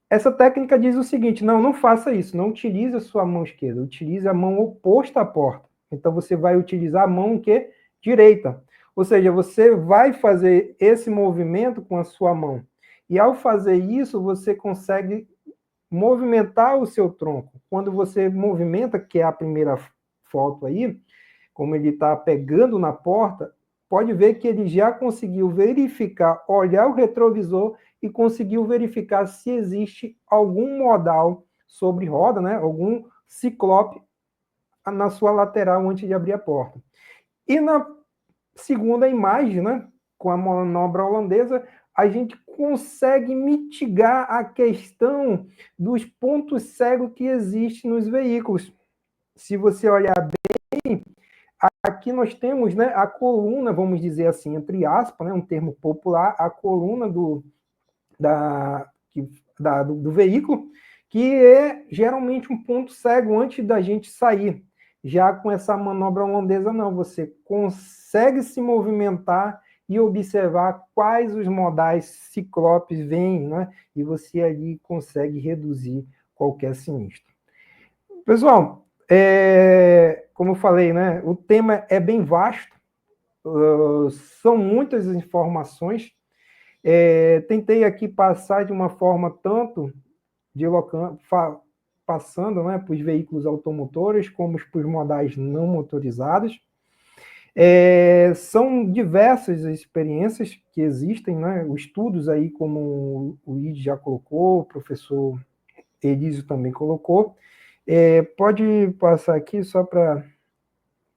Essa técnica diz o seguinte, não faça isso, não utilize a sua mão esquerda, utilize a mão oposta à porta. Então, você vai utilizar a mão que? Direita. Ou seja, você vai fazer esse movimento com a sua mão. E ao fazer isso, você consegue movimentar o seu tronco. Quando você movimenta, que é a primeira foto aí, como ele está pegando na porta, pode ver que ele já conseguiu verificar, olhar o retrovisor e conseguiu verificar se existe algum modal sobre roda, né? Algum ciclope na sua lateral antes de abrir a porta. E na segunda imagem, né, com a manobra holandesa, a gente consegue mitigar a questão dos pontos cegos que existem nos veículos. Se você olhar bem, aqui nós temos, né, a coluna, vamos dizer assim, entre aspas, né, um termo popular, a coluna do veículo, que é geralmente um ponto cego antes da gente sair. Já com essa manobra holandesa, não, você consegue se movimentar e observar quais os modais ciclopes vêm, né? E você ali consegue reduzir qualquer sinistro. Pessoal, como eu falei, né? O tema é bem vasto, são muitas informações. Tentei aqui passar de uma forma tanto passando, né, para os veículos automotores, como para os modais não motorizados. São diversas experiências que existem, né, os estudos aí, como o Ide já colocou, o professor Elísio também colocou. Pode passar aqui só para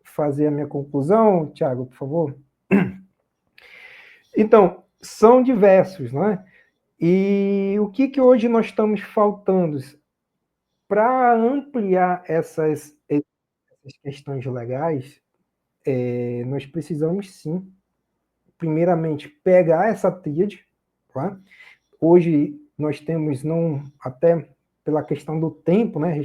fazer a minha conclusão, Tiago, por favor? Então, são diversos, né? E o que hoje nós estamos faltando? Para ampliar essas questões legais, nós precisamos, sim, primeiramente, pegar essa tríade. Tá? Hoje, nós temos, até pela questão do tempo, né,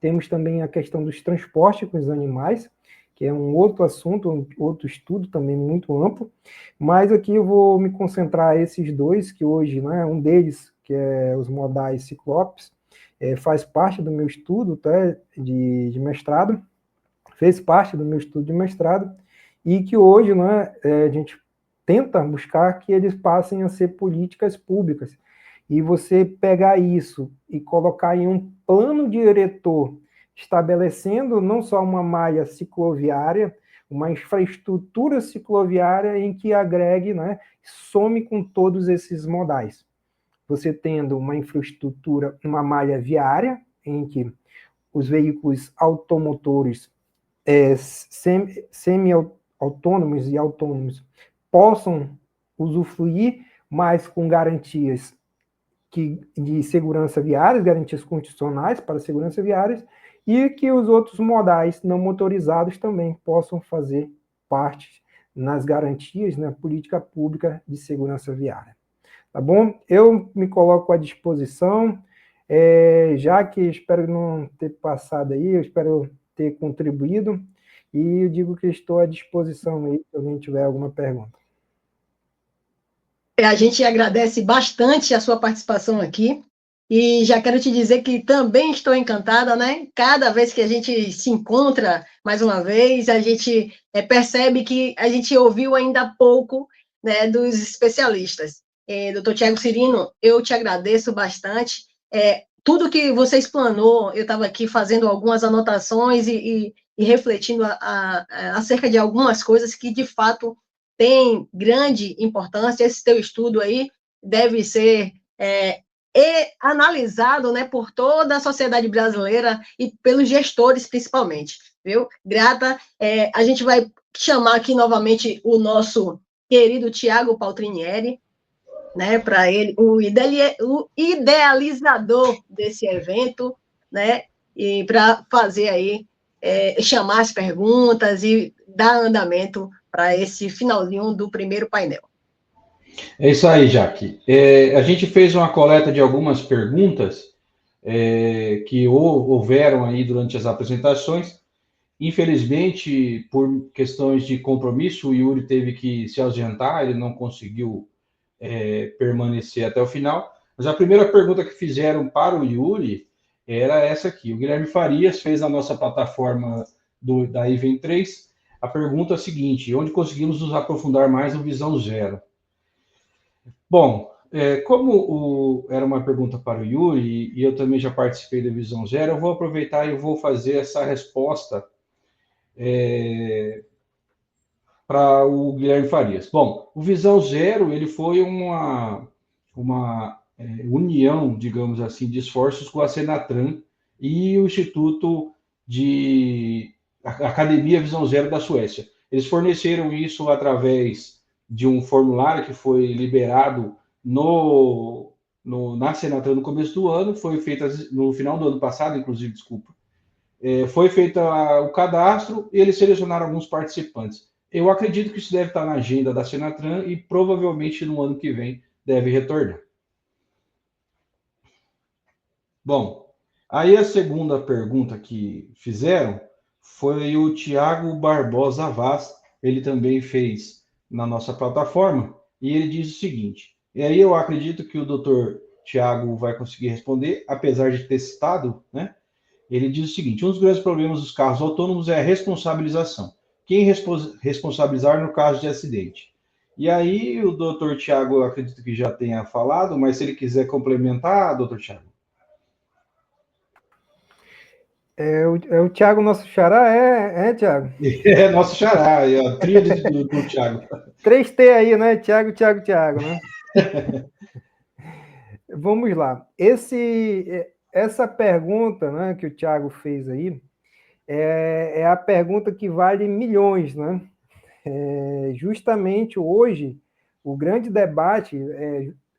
temos também a questão dos transportes com os animais, que é um outro assunto, outro estudo também muito amplo, mas aqui eu vou me concentrar esses dois, que hoje, né, um deles, que é os modais ciclopes, faz parte do meu estudo, tá, de mestrado, fez parte do meu estudo de mestrado, e que hoje, né, a gente tenta buscar que eles passem a ser políticas públicas. E você pegar isso e colocar em um plano diretor, estabelecendo não só uma malha cicloviária, uma infraestrutura cicloviária em que agregue, né, some com todos esses modais. Você tendo uma infraestrutura, uma malha viária, em que os veículos automotores semi-autônomos e autônomos possam usufruir, mas com garantias de segurança viária, garantias constitucionais para segurança viária, e que os outros modais não motorizados também possam fazer parte nas garantias na política pública de segurança viária. Tá bom? Eu me coloco à disposição, já que espero não ter passado aí, eu espero ter contribuído, e eu digo que estou à disposição aí, se alguém tiver alguma pergunta. A gente agradece bastante a sua participação aqui, e já quero te dizer que também estou encantada, né? Cada vez que a gente se encontra, mais uma vez, a gente percebe que a gente ouviu ainda pouco, né, dos especialistas. Doutor Tiago Cirino, eu te agradeço bastante. Tudo que você explanou, eu estava aqui fazendo algumas anotações e refletindo acerca de algumas coisas que, de fato, têm grande importância. Esse teu estudo aí deve ser analisado, né, por toda a sociedade brasileira e pelos gestores, principalmente, viu? Grata. A gente vai chamar aqui novamente o nosso querido Tiago Paltrinieri, né, para ele, o idealizador desse evento, né, e para fazer aí, chamar as perguntas e dar andamento para esse finalzinho do primeiro painel. É isso aí, Jaque. A gente fez uma coleta de algumas perguntas que houveram aí durante as apresentações. Infelizmente, por questões de compromisso, o Yuri teve que se ausentar, ele não conseguiu permanecer até o final. Mas a primeira pergunta que fizeram para o Yuri era essa aqui. O Guilherme Farias fez na nossa plataforma da Event 3 a pergunta seguinte: onde conseguimos nos aprofundar mais no Visão Zero? Bom, como era uma pergunta para o Yuri, e eu também já participei da Visão Zero, eu vou aproveitar e vou fazer essa resposta para o Guilherme Farias. Bom, o Visão Zero ele foi uma união, digamos assim, de esforços com a Senatran e o Instituto de Academia Visão Zero da Suécia. Eles forneceram isso através de um formulário que foi liberado na Senatran no começo do ano, foi feita no final do ano passado, inclusive, desculpa. Foi feito o cadastro e eles selecionaram alguns participantes. Eu acredito que isso deve estar na agenda da Senatran e provavelmente no ano que vem deve retornar. Bom, aí a segunda pergunta que fizeram foi o Tiago Barbosa Vaz. Ele também fez na nossa plataforma e ele diz o seguinte, e aí eu acredito que o doutor Tiago vai conseguir responder, apesar de ter citado, né? Ele diz o seguinte: um dos grandes problemas dos carros autônomos é a responsabilização. Quem responsabilizar no caso de acidente? E aí o doutor Tiago, eu acredito que já tenha falado, mas se ele quiser complementar, doutor Tiago. O Tiago, nosso xará, Tiago? É, nosso xará, é a tríade do Tiago. 3T aí, né? Tiago, né? Vamos lá. Essa pergunta, né, que o Tiago fez aí é a pergunta que vale milhões, né? Justamente hoje, o grande debate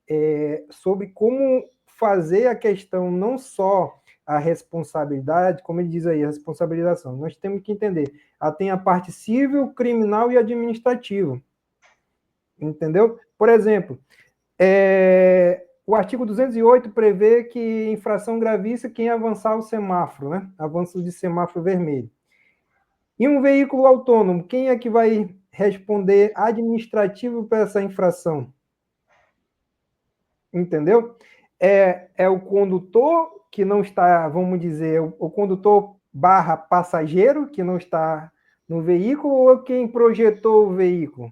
é sobre como fazer a questão não só a responsabilidade, como ele diz aí, a responsabilização. Nós temos que entender, tem a parte civil, criminal e administrativa. Entendeu? Por exemplo, o artigo 208 prevê que infração gravíssima quem avançar o semáforo, né? Avanço de semáforo vermelho. E um veículo autônomo, quem é que vai responder administrativo para essa infração? Entendeu? É o condutor que não está, vamos dizer, o condutor / passageiro que não está no veículo ou quem projetou o veículo?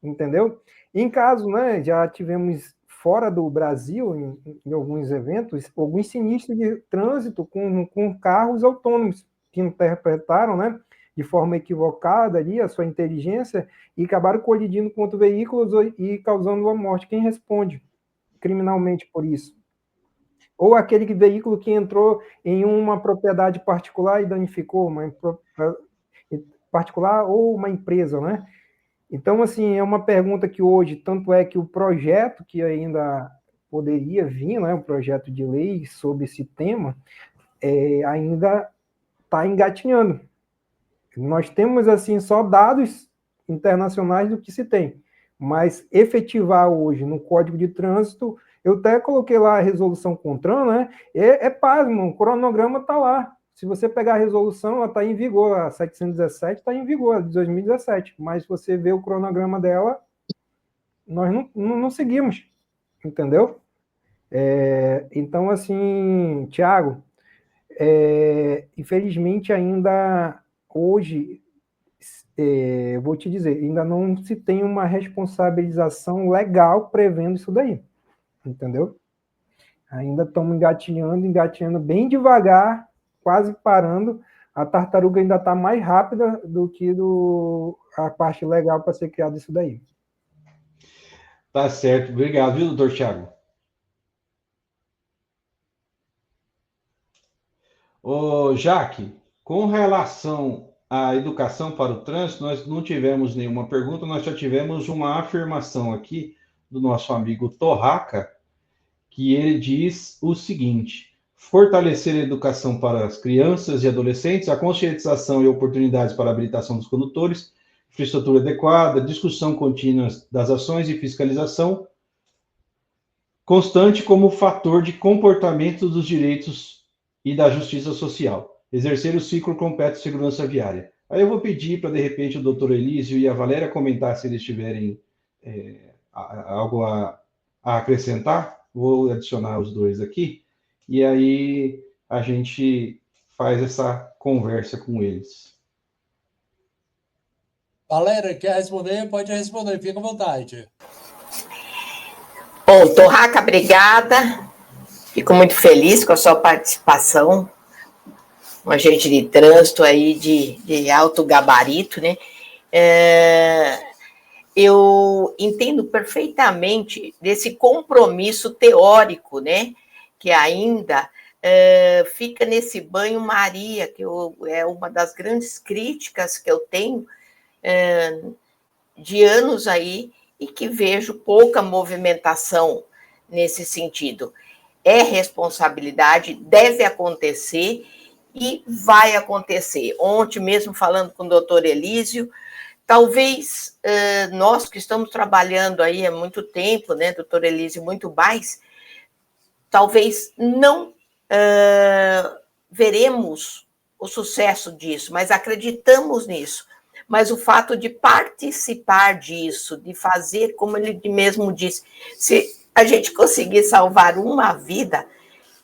Entendeu? Em caso, né, já tivemos fora do Brasil, em alguns eventos, alguns sinistros de trânsito com carros autônomos que interpretaram, né, de forma equivocada ali a sua inteligência e acabaram colidindo contra veículos e causando uma morte. Quem responde criminalmente por isso? Ou aquele veículo que entrou em uma propriedade particular e danificou uma particular ou uma empresa, né? Então, assim, é uma pergunta que hoje, tanto é que o projeto que ainda poderia vir, né, um projeto de lei sobre esse tema, ainda está engatinhando. Nós temos, assim, só dados internacionais do que se tem, mas efetivar hoje no Código de Trânsito, eu até coloquei lá a resolução CONTRAN, né, pasmo, o cronograma está lá. Se você pegar a resolução, ela está em vigor, a 717 está em vigor, de 2017, mas se você vê o cronograma dela, nós não seguimos, entendeu? Então, assim, Tiago, infelizmente ainda hoje, vou te dizer, ainda não se tem uma responsabilização legal prevendo isso daí, entendeu? Ainda estamos engatinhando bem devagar, quase parando. A tartaruga ainda está mais rápida do que a parte legal para ser criado isso daí. Tá certo. Obrigado, viu, doutor Tiago? Ô, Jaque, com relação à educação para o trânsito, nós não tivemos nenhuma pergunta, nós só tivemos uma afirmação aqui do nosso amigo Torraca, que ele diz o seguinte: fortalecer a educação para as crianças e adolescentes, a conscientização e oportunidades para a habilitação dos condutores, infraestrutura adequada, discussão contínua das ações e fiscalização constante como fator de comportamento dos direitos e da justiça social. Exercer o ciclo completo de segurança viária. Aí eu vou pedir para, de repente, o doutor Elísio e a Valéria comentar se eles tiverem algo a acrescentar. Vou adicionar os dois aqui. E aí a gente faz essa conversa com eles. Valéria, quer responder? Pode responder, fica à vontade. Bom, Torraca, obrigada. Fico muito feliz com a sua participação. Um agente de trânsito aí de alto gabarito, né? Eu entendo perfeitamente desse compromisso teórico, né? Que ainda fica nesse banho-maria, que é uma das grandes críticas que eu tenho de anos aí, e que vejo pouca movimentação nesse sentido. É responsabilidade, deve acontecer e vai acontecer. Ontem mesmo, falando com o doutor Elísio, talvez nós que estamos trabalhando aí há muito tempo, né, doutor Elísio, muito mais, talvez não veremos o sucesso disso, mas acreditamos nisso. Mas o fato de participar disso, de fazer, como ele mesmo disse, se a gente conseguir salvar uma vida,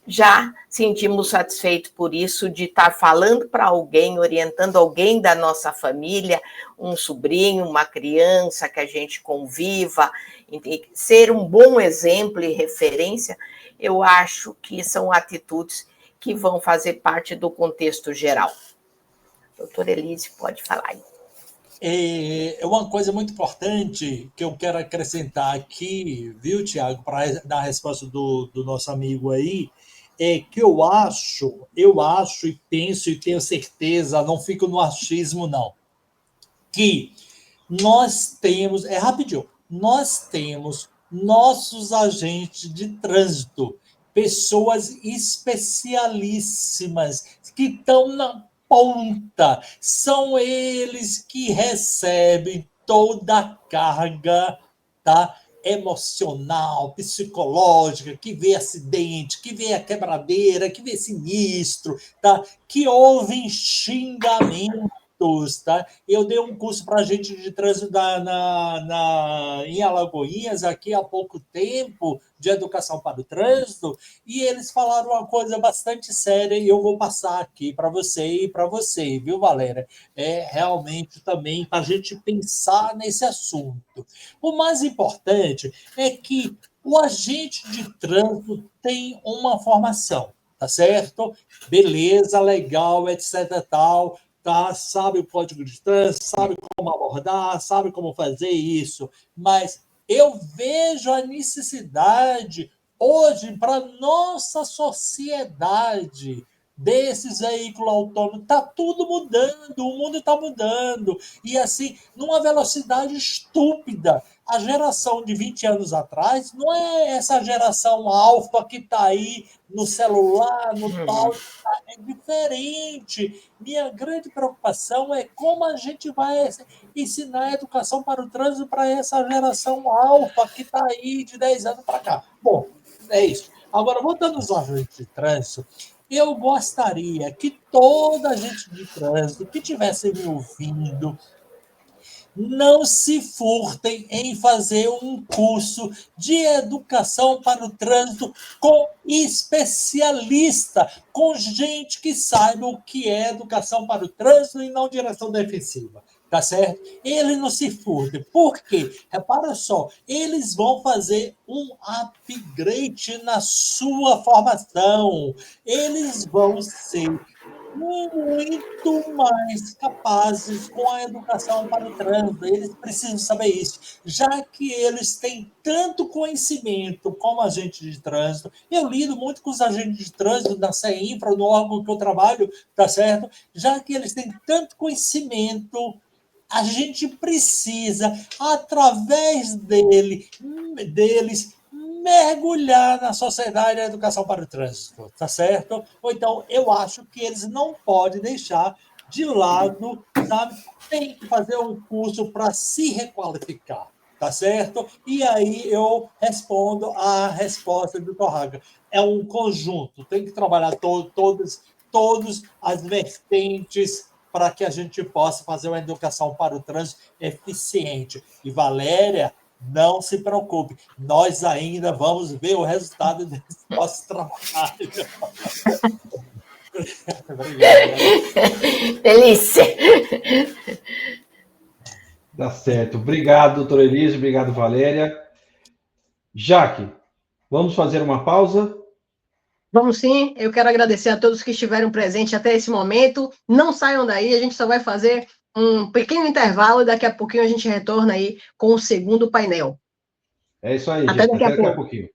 já sentimos satisfeitos por isso, de estar falando para alguém, orientando alguém da nossa família, um sobrinho, uma criança que a gente conviva, ser um bom exemplo e referência. Eu acho que são atitudes que vão fazer parte do contexto geral. Doutor Elísio, pode falar aí. É uma coisa muito importante que eu quero acrescentar aqui, viu, Tiago, para dar a resposta do nosso amigo aí, é que eu acho e penso e tenho certeza, não fico no achismo, não, que nós temos, rapidinho, nós temos nossos agentes de trânsito, pessoas especialíssimas que estão na ponta, são eles que recebem toda a carga, tá, emocional, psicológica, que vê acidente, que vê a quebradeira, que vê sinistro, tá, que ouvem xingamentos, tá? Eu dei um curso para gente de trânsito em Alagoinhas aqui há pouco tempo, de educação para o trânsito, e eles falaram uma coisa bastante séria, e eu vou passar aqui para você e para você, viu, Valéria? É realmente também para a gente pensar nesse assunto. O mais importante é que o agente de trânsito tem uma formação, tá certo? Beleza, legal, etc, tal, tá? Sabe o código de trânsito, sabe como abordar, sabe como fazer isso, mas eu vejo a necessidade hoje para nossa sociedade desses veículos autônomos. Está tudo mudando, o mundo está mudando. E assim, numa velocidade estúpida. A geração de 20 anos atrás não é essa geração alfa que está aí no celular, no tal, é diferente. Minha grande preocupação é como a gente vai ensinar a educação para o trânsito para essa geração alfa que está aí de 10 anos para cá. Bom, é isso. Agora, voltando aos agentes de trânsito, eu gostaria que toda a gente de trânsito que estivesse me ouvindo não se furtem em fazer um curso de educação para o trânsito com especialista, com gente que saiba o que é educação para o trânsito e não direção defensiva. Tá certo? Eles não se furtem. Por quê? Repara só, eles vão fazer um upgrade na sua formação. Eles vão ser muito mais capazes com a educação para o trânsito. Eles precisam saber isso, já que eles têm tanto conhecimento como agente de trânsito. Eu lido muito com os agentes de trânsito da CEINFRA, no órgão que eu trabalho, tá certo? Já que eles têm tanto conhecimento, a gente precisa, através deles, mergulhar na sociedade da educação para o trânsito, tá certo? Ou então, eu acho que eles não podem deixar de lado sabe, tem que fazer um curso para se requalificar, tá certo? E aí eu respondo a resposta do Torraga. É um conjunto, tem que trabalhar todas as vertentes para que a gente possa fazer uma educação para o trânsito eficiente. E, Valéria, não se preocupe, nós ainda vamos ver o resultado desse nosso trabalho. Obrigado. Delícia! Tá certo. Obrigado, doutora Elise. Obrigado, Valéria. Jaque, vamos fazer uma pausa? Vamos sim, eu quero agradecer a todos que estiveram presentes até esse momento. Não saiam daí, a gente só vai fazer um pequeno intervalo e daqui a pouquinho a gente retorna aí com o segundo painel. É isso aí, Até gente. daqui a Até daqui a pouco. pouquinho.